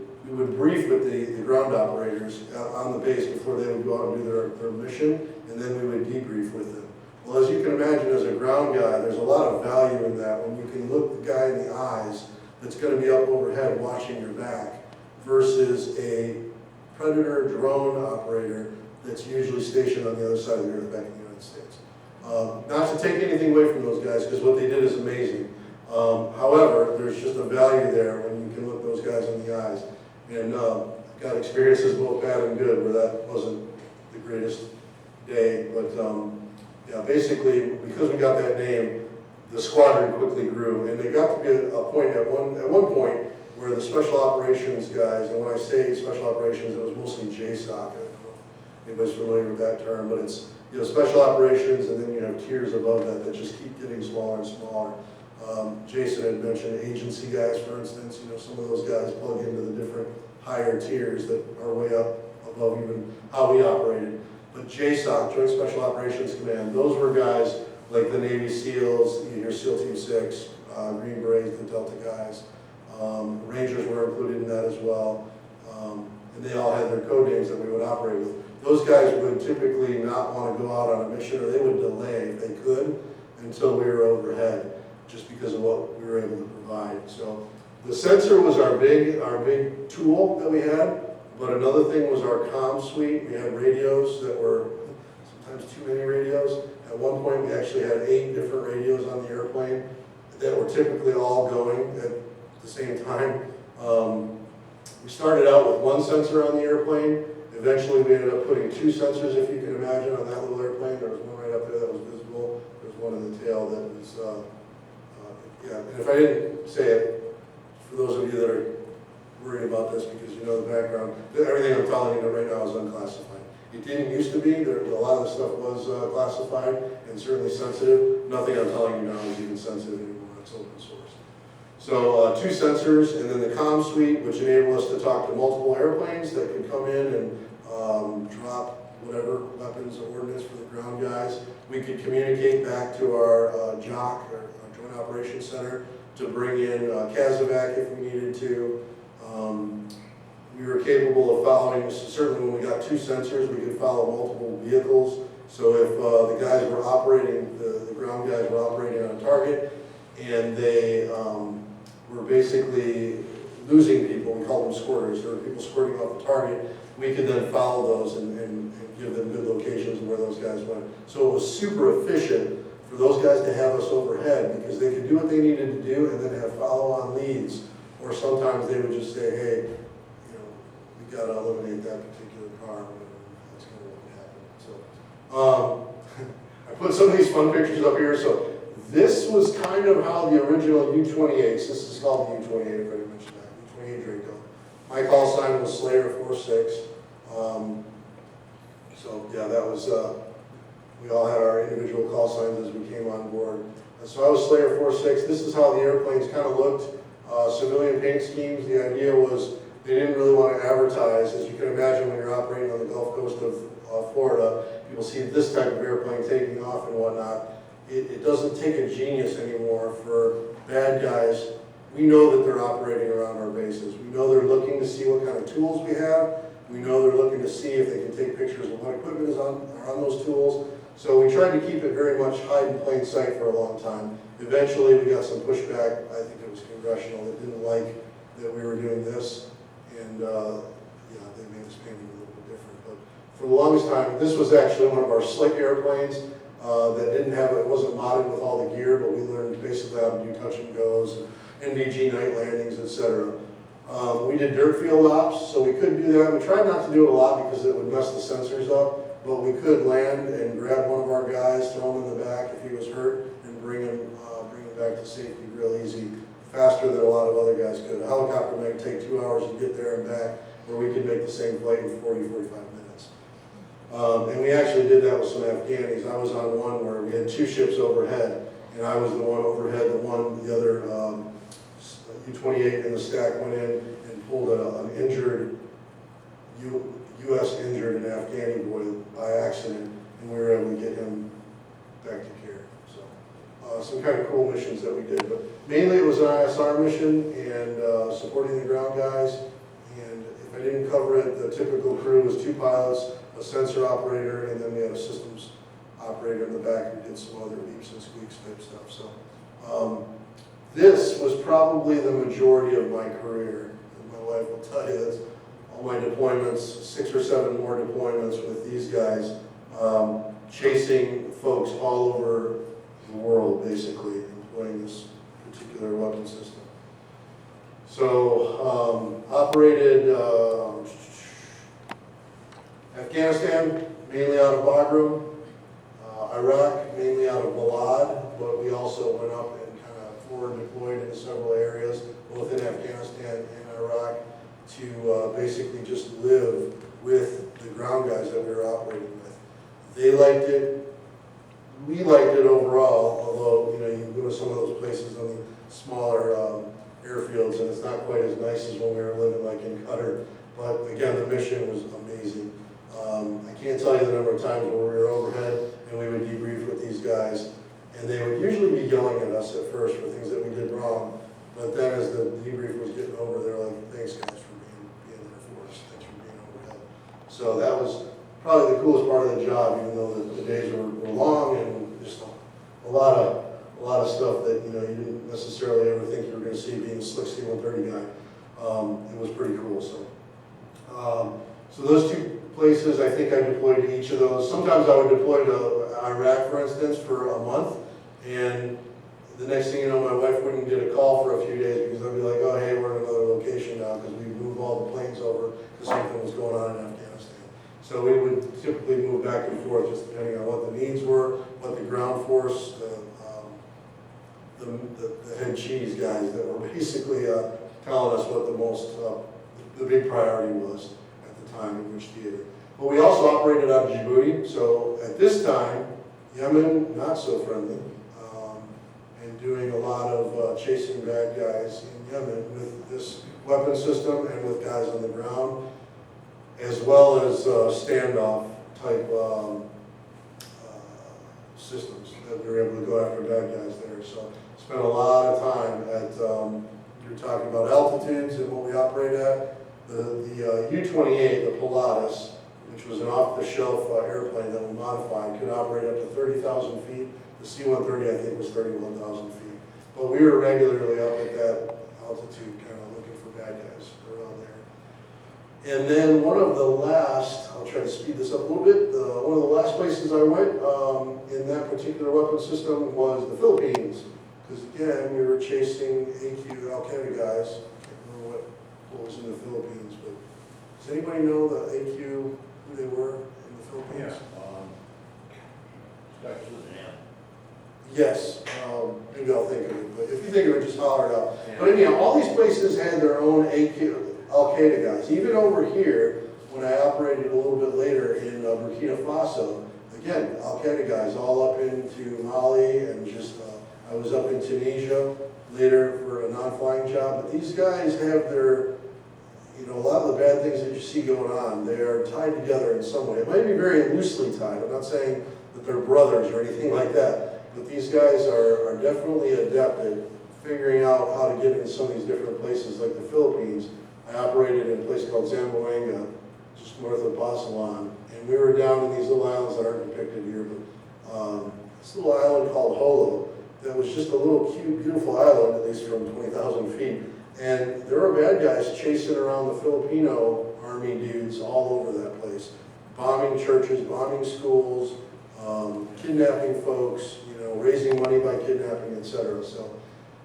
brief with the ground operators on the base before they would go out and do their mission, and then we would debrief with them. Well, as you can imagine, as a ground guy, there's a lot of value in that when you can look the guy in the eyes that's going to be up overhead watching your back versus a predator drone operator that's usually stationed on the other side of the earth back in the United States. Not to take anything away from those guys, because what they did is amazing. However, there's just a value there when you can look those guys in the eyes. And got experiences both bad and good where that wasn't the greatest day. But yeah, basically, because we got that name, the squadron quickly grew. And they got to be a point at one point where the special operations guys, and when I say special operations, it was mostly JSOC. I don't know if anybody's familiar with that term, but it's, you know, special operations, and then you have tiers above that just keep getting smaller and smaller. Jason had mentioned agency guys, for instance. You know, some of those guys plug into the different higher tiers that are way up above even how we operated. But JSOC, Joint Special Operations Command, those were guys like the Navy SEALs, your SEAL Team 6, Green Berets, the Delta guys. Rangers were included in that as well. And they all had their code names that we would operate with. Those guys would typically not want to go out on a mission, or they would delay if they could until we were overhead, just because of what we were able to provide. So the sensor was our big tool that we had, but another thing was our comm suite. We had radios that were sometimes too many radios. At one point, we actually had 8 different radios on the airplane that were typically all going at the same time. We started out with 1 sensor on the airplane. Eventually, we ended up putting 2 sensors, if you can imagine, on that little airplane. There was one right up there that was visible. There was one in the tail that was, yeah. And if I didn't say it, for those of you that are worried about this because you know the background, everything I'm telling you right now is unclassified. It didn't used to be. A lot of the stuff was classified and certainly sensitive. Nothing I'm telling you now is even sensitive anymore. It's open source. So 2 sensors, and then the comm suite, which enabled us to talk to multiple airplanes that could come in and drop whatever weapons or ordnance for the ground guys. We could communicate back to our JOC, our Joint Operations Center, to bring in CASEVAC if we needed to. We were capable of following, certainly when we got 2 sensors, we could follow multiple vehicles. So if the guys were operating, the ground guys were operating on a target, and they were basically losing people, we call them squirters, there were people squirting off the target, we could then follow those and give them good locations of where those guys went. So it was super efficient for those guys to have us overhead, because they could do what they needed to do and then have follow-on leads. Or sometimes they would just say, hey, you know, we got to eliminate that particular car, and that's kind of what happened. So I put some of these fun pictures up here. So this was kind of how the original U-28s, this is called the U-28, if I didn't mention that, U-28 Draco. My call sign was Slayer 46. So yeah, that was, we all had our individual call signs as we came on board. And so I was Slayer 46. This is how the airplanes kind of looked. Civilian paint schemes, the idea was they didn't really want to advertise. As you can imagine, when you're operating on the Gulf Coast of Florida, people see this type of airplane taking off and whatnot. It doesn't take a genius anymore for bad guys. We know that they're operating around our bases. We know they're looking to see what kind of tools we have. We know they're looking to see if they can take pictures of what equipment is on those tools. So we tried to keep it very much hide in plain sight for a long time. Eventually we got some pushback, I think it was congressional, that didn't like that we were doing this. And yeah, they made us painting a little bit different. But for the longest time, this was actually one of our slick airplanes that didn't have, it wasn't modded with all the gear, but we learned basically how to do touch and goes, NVG night landings, etc. We did dirt field ops, so we could do that. We tried not to do it a lot because it would mess the sensors up, but we could land and grab one of our guys, throw him in the back if he was hurt, and bring him back to safety real easy, faster than a lot of other guys could. A helicopter might take 2 hours to get there and back, where we could make the same flight in 40, 45 minutes. And we actually did that with some Afghanis. I was on one where we had 2 ships overhead, and I was the one overhead, the other U-28 in the stack went in and pulled an injured, U.S. injured an Afghani boy by accident, and we were able to get him back to care. So some kind of cool missions that we did, but mainly it was an ISR mission and supporting the ground guys. And if I didn't cover it, the typical crew was 2 pilots, a sensor operator, and then we had a systems operator in the back who did some other beeps and squeaks type stuff. So this was probably the majority of my career. And my wife will tell you that all my deployments, 6 or 7 more deployments with these guys, chasing folks all over the world, basically, employing this particular weapon system. So, operated Afghanistan, mainly out of Bagram, Iraq, mainly out of Balad, but we also went up and kind of forward deployed into several areas, both in Afghanistan and Iraq, to basically just live with the ground guys that we were operating with. They liked it. We liked it overall, although, you know, you go to some of those places on the smaller airfields and it's not quite as nice as when we were living like in Qatar. But again, the mission was amazing. I can't tell you the number of times where we were overhead and we would debrief with these guys, and they would usually be yelling at us at first for things that we did wrong. But then as the debrief was getting over, they were like, thanks guys for being there for us. Thanks for being overhead. So that was probably the coolest part of the job, even though the days were long and just a lot of stuff that, you know, you didn't necessarily ever think you were going to see being a slick C-130 guy. It was pretty cool. So those 2 places, I think I deployed to each of those. Sometimes I would deploy to Iraq, for instance, for a month, and the next thing you know, my wife wouldn't get a call for a few days because I'd be like, oh, hey, we're in another location now because we moved all the planes over because something was going on in Afghanistan. So we would typically move back and forth just depending on what the needs were, what the ground force, the head cheese guys that were basically telling us what the big priority was at the time in which theater. But we also operated out of Djibouti, so at this time, Yemen, not so friendly, and doing a lot of chasing bad guys in Yemen with this weapon system and with guys on the ground, as well as standoff type systems that we were able to go after bad guys there. So spent a lot of time at you're talking about altitudes and what we operate at. The U-28, the Pilatus, which was an off-the-shelf airplane that we modified, could operate up to 30,000 feet. The C-130, I think, was 31,000 feet. But we were regularly up at that altitude, kind of looking for bad guys around there. And then one of the last, I'll try to speed this up a little bit, one of the last places I went in that particular weapon system was the Philippines. Because again, we were chasing AQ Al-Qaeda guys. I can't remember what was in the Philippines, but does anybody know the AQ, who they were in the Philippines? Starts with an M. Yes, maybe I'll think of it, but if you think of it, just holler it out. But anyhow, all these places had their own Al-Qaeda guys. Even over here, when I operated a little bit later in Burkina Faso, again, Al-Qaeda guys all up into Mali and just, I was up in Tunisia later for a non-flying job. But these guys have their, you know, a lot of the bad things that you see going on, they are tied together in some way. It might be very loosely tied. I'm not saying that they're brothers or anything like that. But these guys are definitely adept at figuring out how to get into some of these different places, like the Philippines. I operated in a place called Zamboanga, just north of Basilan, and we were down in these little islands that aren't depicted here, but this little island called Holo, that was just a little cute, beautiful island, at least from 20,000 feet. And there were bad guys chasing around the Filipino army dudes all over that place, bombing churches, bombing schools, kidnapping folks, you know, raising money by kidnapping, etc. So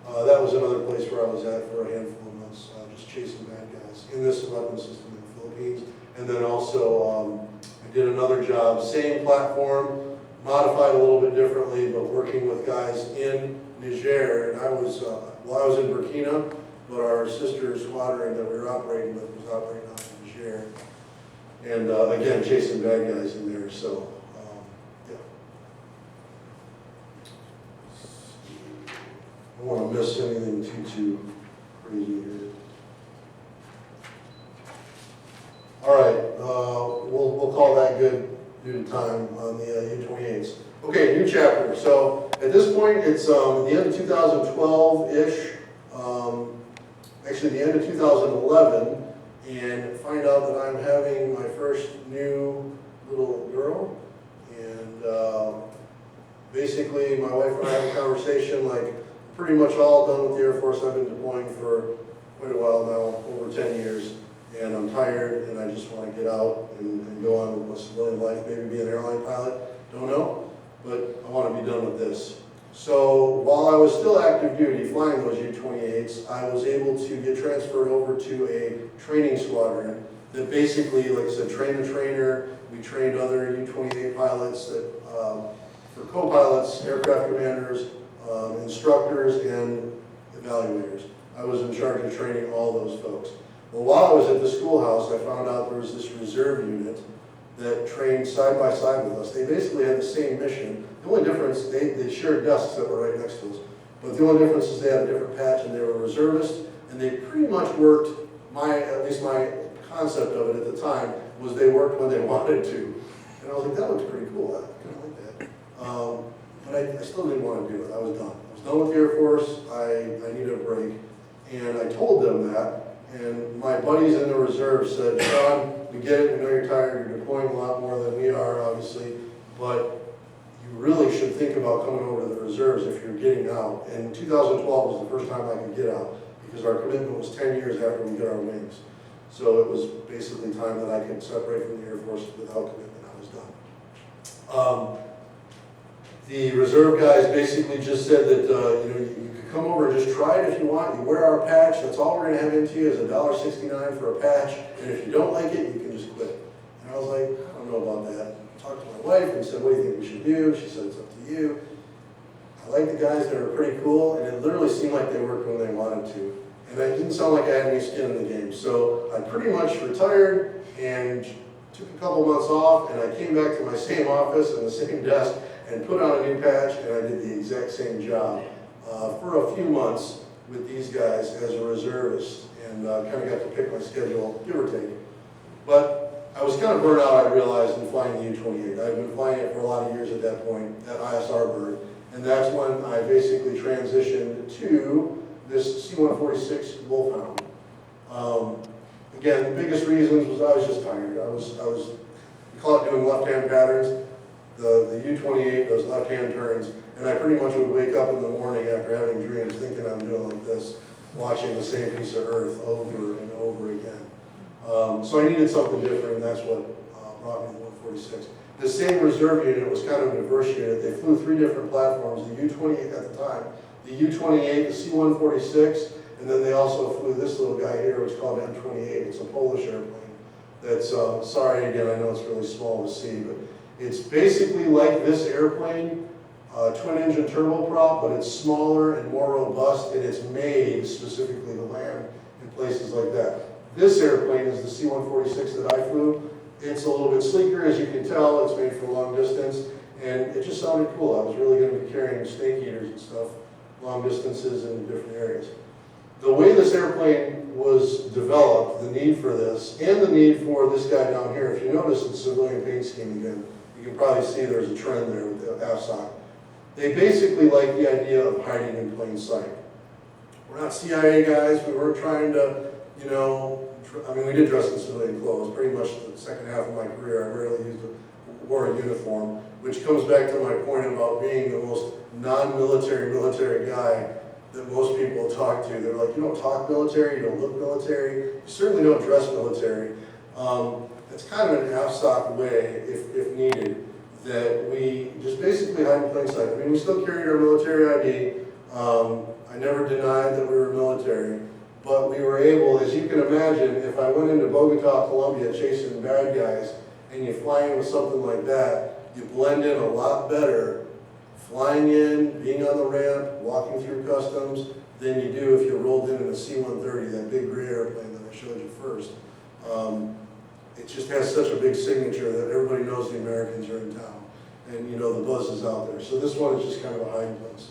that was another place where I was at for a handful of months, just chasing bad guys in this weapon system in the Philippines. And then also I did another job, same platform, modified a little bit differently, but working with guys in Niger. And I was, well, I was in Burkina, but our sister squadron that we were operating with was operating out in Niger. And again, chasing bad guys in there, so. I don't want to miss anything too crazy here. All right, we'll call that good due to time on the U-28s. Okay, new chapter. So at this point, it's the end of 2012-ish, actually the end of 2011, and find out that I'm having my first new little girl. And basically, my wife and I had a conversation like, pretty much all done with the Air Force. I've been deploying for quite a while now, over 10 years, and I'm tired and I just want to get out and go on with my civilian life, maybe be an airline pilot, don't know, but I want to be done with this. So while I was still active duty flying those U-28s, I was able to get transferred over to a training squadron that basically, like I said, trained the trainer. We trained other U-28 pilots that, for co-pilots, aircraft commanders, instructors, and evaluators. I was in charge of training all those folks. Well, while I was at the schoolhouse, I found out there was this reserve unit that trained side by side with us. They basically had the same mission. The only difference, they shared desks that were right next to us, but the only difference is they had a different patch and they were reservists, and they pretty much worked, at least my concept of it at the time, was they worked when they wanted to. And I was like, that looks pretty cool, I kind of like that. But I still didn't want to do it. I was done. I was done with the Air Force. I needed a break. And I told them that. And my buddies in the reserve said, Sean, we get it. We know you're tired. You're deploying a lot more than we are, obviously. But you really should think about coming over to the reserves if you're getting out. And 2012 was the first time I could get out because our commitment was 10 years after we got our wings. So it was basically time that I could separate from the Air Force without commitment. I was done. The reserve guys basically just said that you know, you could come over and just try it if you want. You wear our patch. That's all we're going to have into you is $1.69 for a patch. And if you don't like it, you can just quit. And I was like, I don't know about that. I talked to my wife and said, what do you think we should do? She said, it's up to you. I like the guys. They were pretty cool. And it literally seemed like they worked when they wanted to. And it didn't sound like I had any skin in the game. So I pretty much retired and took a couple months off. And I came back to my same office and the same desk and put on a new patch, and I did the exact same job for a few months with these guys as a reservist, and kind of got to pick my schedule, give or take. But I was kind of burnt out, I realized, in flying the U-28. I'd been flying it for a lot of years at that point, that ISR bird, and that's when I basically transitioned to this C-146 Wolfhound. Again, the biggest reasons was I was just tired. We call it doing left-hand patterns. The U-28 does left-hand turns, and I pretty much would wake up in the morning after having dreams thinking I'm doing like this, watching the same piece of earth over and over again. So I needed something different, and that's what brought me to the 146. The same reserve unit was kind of a diverse unit. They flew 3 different platforms, the U-28 at the time, the U-28, the C-146, and then they also flew this little guy here, which is called M-28. It's a Polish airplane. That's, sorry again, I know it's really small to see, but it's basically like this airplane, twin engine turboprop, but it's smaller and more robust, and it's made specifically to land in places like that. This airplane is the C-146 that I flew. It's a little bit sleeker, as you can tell. It's made for long distance, and it just sounded cool. I was really going to be carrying snake eaters and stuff, long distances in different areas. The way this airplane was developed, the need for this, and the need for this guy down here, if you notice it's civilian paint scheme again, you can probably see there's a trend there with the AFSOC. They basically like the idea of hiding in plain sight. We're not CIA guys. We weren't trying to, you know, I mean, we did dress in civilian clothes. Pretty much the second half of my career, I rarely wore a uniform, which comes back to my point about being the most non-military military guy that most people talk to. They're like, you don't talk military, you don't look military, you certainly don't dress military. It's kind of an AFSOC way, if needed, that we just basically hide in plain sight. I mean, we still carried our military ID. I never denied that we were military, but we were able, as you can imagine, if I went into Bogota, Colombia, chasing bad guys, and you fly in with something like that, you blend in a lot better flying in, being on the ramp, walking through customs, than you do if you rolled in a C-130, that big gray airplane that I showed you first. It just has such a big signature that everybody knows the Americans are in town. And you know, the buzz is out there. So this one is just kind of a hiding place.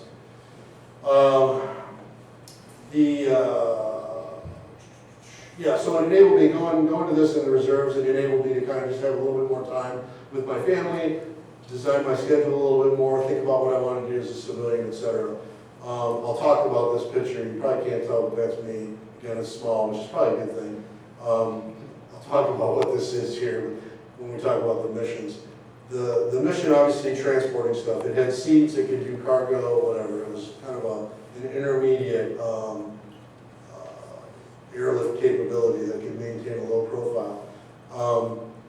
Yeah, so it enabled me going to this in the reserves. It enabled me to kind of just have a little bit more time with my family, design my schedule a little bit more, think about what I want to do as a civilian, etc. I'll talk about this picture. You probably can't tell, but that's me. Again, it's small, which is probably a good thing. I'll talk about what this is here when we talk about the missions. The mission, obviously, transporting stuff. It had seats, it could do cargo, whatever. It was kind of an intermediate airlift capability that could maintain a low profile.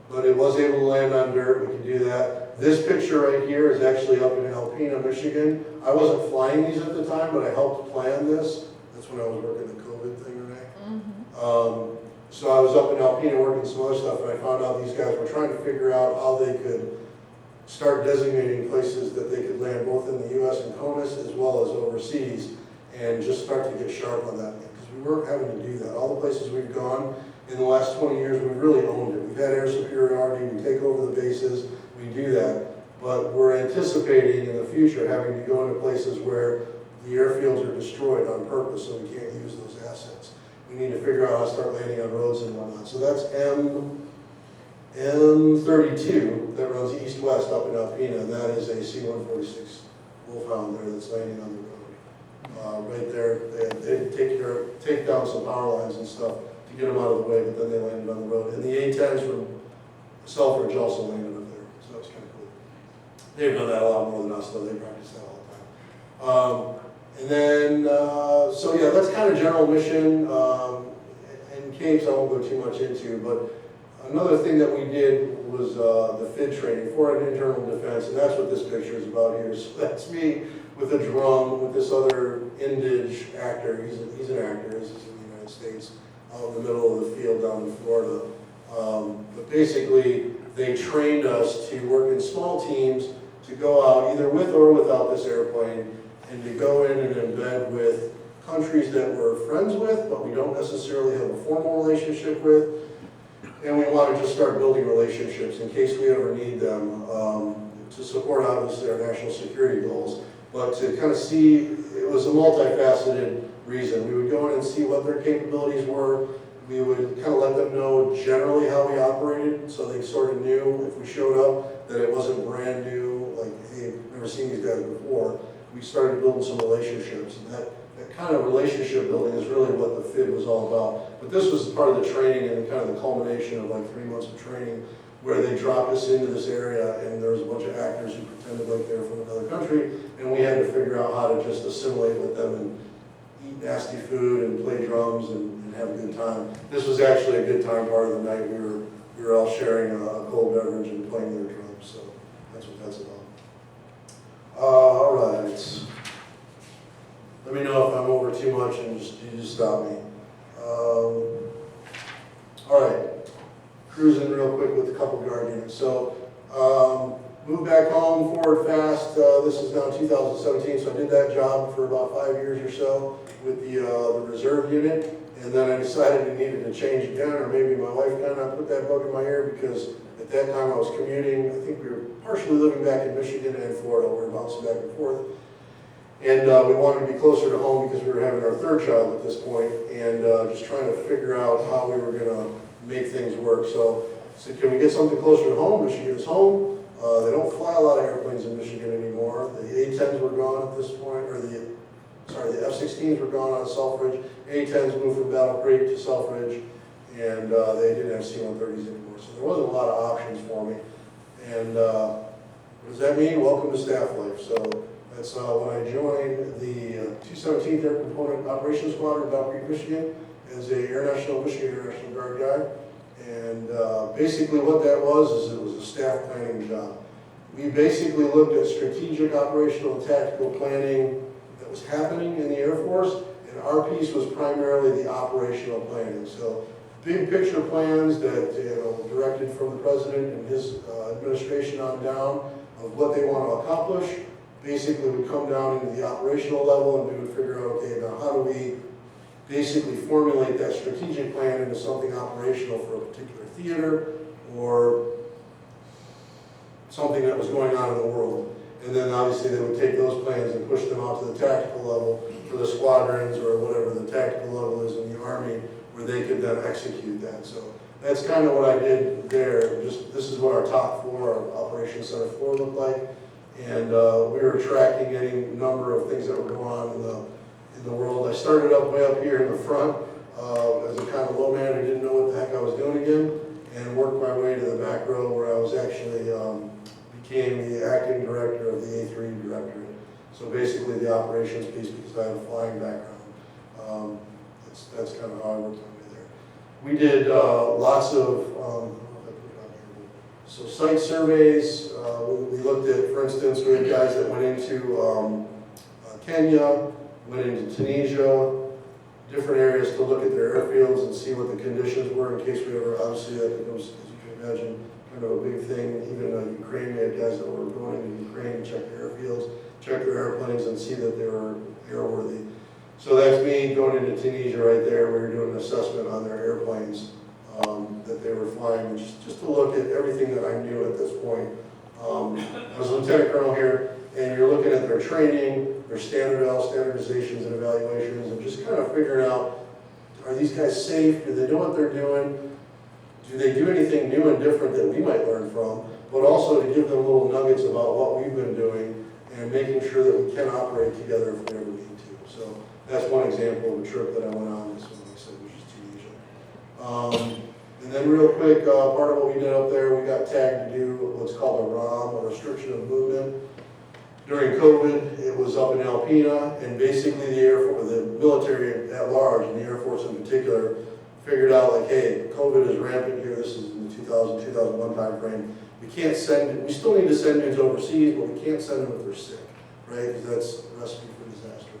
But it was able to land on dirt, we could do that. This picture right here is actually up in Alpena, Michigan. I wasn't flying these at the time, but I helped plan this. That's when I was working the COVID thing, Renee. So I was up in Alpena working some other stuff, and I found out these guys were trying to figure out how they could start designating places that they could land both in the U.S. and CONUS as well as overseas, and just start to get sharp on that, because we weren't having to do that. All the places we've gone in the last 20 years, we've really owned it. We've had air superiority, we take over the bases, we do that, but we're anticipating in the future having to go into places where the airfields are destroyed on purpose, so we can't use those assets. We need to figure out how to start landing on roads and whatnot. So that's M32 that runs east-west up in Alpena, and that is a C-146 Wolfhound there that's landing on the road. Right there, they take down some power lines and stuff to get them out of the way, but then they landed on the road. And the A-10s from Selfridge also landed up there, so that was kind of cool. They've done that a lot more than us, though. They practice that all the time. And then, so yeah, that's kind of general mission. And capes I won't go too much into, but another thing that we did was the FID training, Foreign Internal Defense, and that's what this picture is about here. So that's me with a drum with this other Indige actor. He's an actor, he's in the United States, out in the middle of the field down in Florida. But basically, they trained us to work in small teams to go out either with or without this airplane, and to go in and embed with countries that we're friends with, but we don't necessarily have a formal relationship with. And we want to just start building relationships in case we ever need them to support, obviously, our national security goals. But to kind of see, it was a multifaceted reason. We would go in and see what their capabilities were. We would kind of let them know generally how we operated, so they sort of knew if we showed up that it wasn't brand new, like, hey, I've never seen these guys before. We started building some relationships, and that kind of relationship building is really what the FID was all about. But this was part of the training and kind of the culmination of like 3 months of training where they dropped us into this area and there was a bunch of actors who pretended like they were from another country, and we had to figure out how to just assimilate with them and eat nasty food and play drums and have a good time. This was actually a good time part of the night. We were all sharing a cold beverage and playing their drums, so that's what that's about. All right. Let me know if I'm over too much and you just stop me. All right. Cruising real quick with a couple guard units. So, moved back home, forward fast. This is now 2017, so I did that job for about 5 years or so with the reserve unit. And then I decided I needed to change again, or maybe my wife kind of put that bug in my ear because at that time I was commuting. I think we were partially living back in Michigan and Florida. We were bouncing back and forth. And we wanted to be closer to home because we were having our third child at this point and just trying to figure out how we were going to make things work. So I said, can we get something closer to home? Michigan is home. They don't fly a lot of airplanes in Michigan anymore. The A-10s were gone at this point, or the F-16s were gone out of Selfridge. A-10s moved from Battle Creek to Selfridge, and they didn't have C-130s anymore. So there wasn't a lot of options for me. And what does that mean? Welcome to staff life. So that's when I joined the 217th Air Component Operations Squadron in Battle Creek, Michigan, as a Michigan Air National Guard guy. And basically what that was is it was a staff planning job. We basically looked at strategic, operational, and tactical planning that was happening in the Air Force, and our piece was primarily the operational planning. So big picture plans that, directed from the President and his administration on down of what they want to accomplish, basically would come down into the operational level, and we would figure out, okay, now how do we basically formulate that strategic plan into something operational for a particular theater or something that was going on in the world. And then obviously they would take those plans and push them out to the tactical level for the squadrons or whatever the tactical level is in the Army, where they could then execute that. So that's kind of what I did there. Just this is what our top floor, our Operations Center floor looked like. And we were tracking any number of things that were going on in the world. I started up way up here in the front as a kind of low man who didn't know what the heck I was doing again, and worked my way to the back row where I was actually became the acting director of the A3 Directorate. So basically the operations piece, because I have a flying background. That's kind of how I worked my way there. We did lots of so site surveys. We looked at, for instance, we had guys that went into Kenya, went into Tunisia, different areas to look at their airfields and see what the conditions were in case we ever, obviously that becomes, as you can imagine, kind of a big thing. Even Ukraine, we had guys that were going into Ukraine to check their airfields, check their airplanes and see that they were airworthy. So that's me going into Tunisia right there. We were doing an assessment on their airplanes that they were flying, just to look at everything that I knew at this point. I was a lieutenant colonel here, and you're looking at their training, their standardizations and evaluations, and just kind of figuring out, are these guys safe? Do they know what they're doing? Do they do anything new and different that we might learn from? But also to give them little nuggets about what we've been doing and making sure that we can operate together if we ever need to. So that's one example of a trip that I went on this one, like I said, which is Tunisia. And then real quick, part of what we did up there, we got tagged to do what's called a ROM, a restriction of movement. During COVID, it was up in Alpena, and basically the military at large, and the Air Force in particular, figured out like, hey, COVID is rampant here. This is in the 2000, 2001 time frame. We still need to send dudes overseas, but we can't send them if they're sick, right? Because that's a recipe for disaster.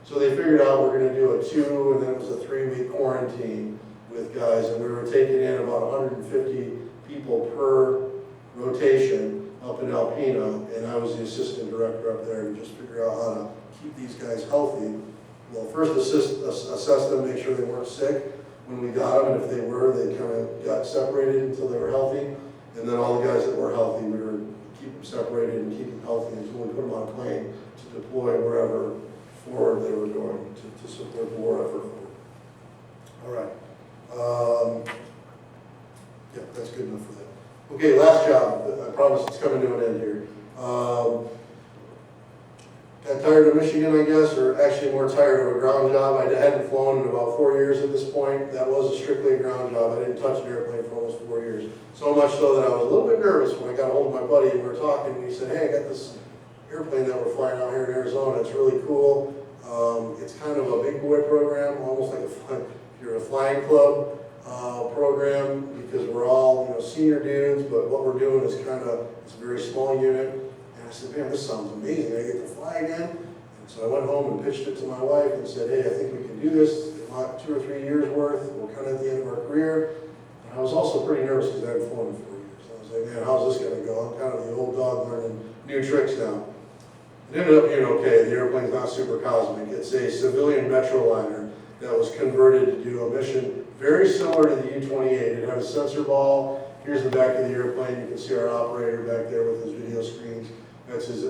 So they figured out we're going to do a 2, and then it was a 3-week quarantine with guys, and we were taking in about 150 people per rotation up in Alpena, and I was the assistant director up there to just figure out how to keep these guys healthy. Well, first assess them, make sure they weren't sick when we got them, and if they were, they kind of got separated until they were healthy, and then all the guys that were healthy, we were keep them separated and keep them healthy until we put them on a plane to deploy wherever forward they were going to support the war effort forward. All right. Yeah, that's good enough for that. Okay, last job. I promise it's coming to an end here. got tired of Michigan, I guess, or actually more tired of a ground job. I hadn't flown in about 4 years at this point. That was strictly a ground job. I didn't touch an airplane for almost 4 years. So much so that I was a little bit nervous when I got hold of my buddy and we were talking, and he said, hey, I got this airplane that we're flying out here in Arizona. It's really cool. It's kind of a big boy program, almost like if you're a flying club program, because we're all, senior dudes, but what we're doing is it's a very small unit. And I said, man, this sounds amazing. I get to fly again. And so I went home and pitched it to my wife and said, hey, I think we can do this. About 2 or 3 years worth. We're kind of at the end of our career. And I was also pretty nervous because I hadn't flown in 4 years. I was like, man, how's this going to go? I'm kind of the old dog learning new tricks now. It ended up being okay. The airplane's not super cosmic. It's a civilian Metroliner that was converted to do a mission very similar to the U-28. It had a sensor ball. Here's the back of the airplane. You can see our operator back there with his video screens. That's his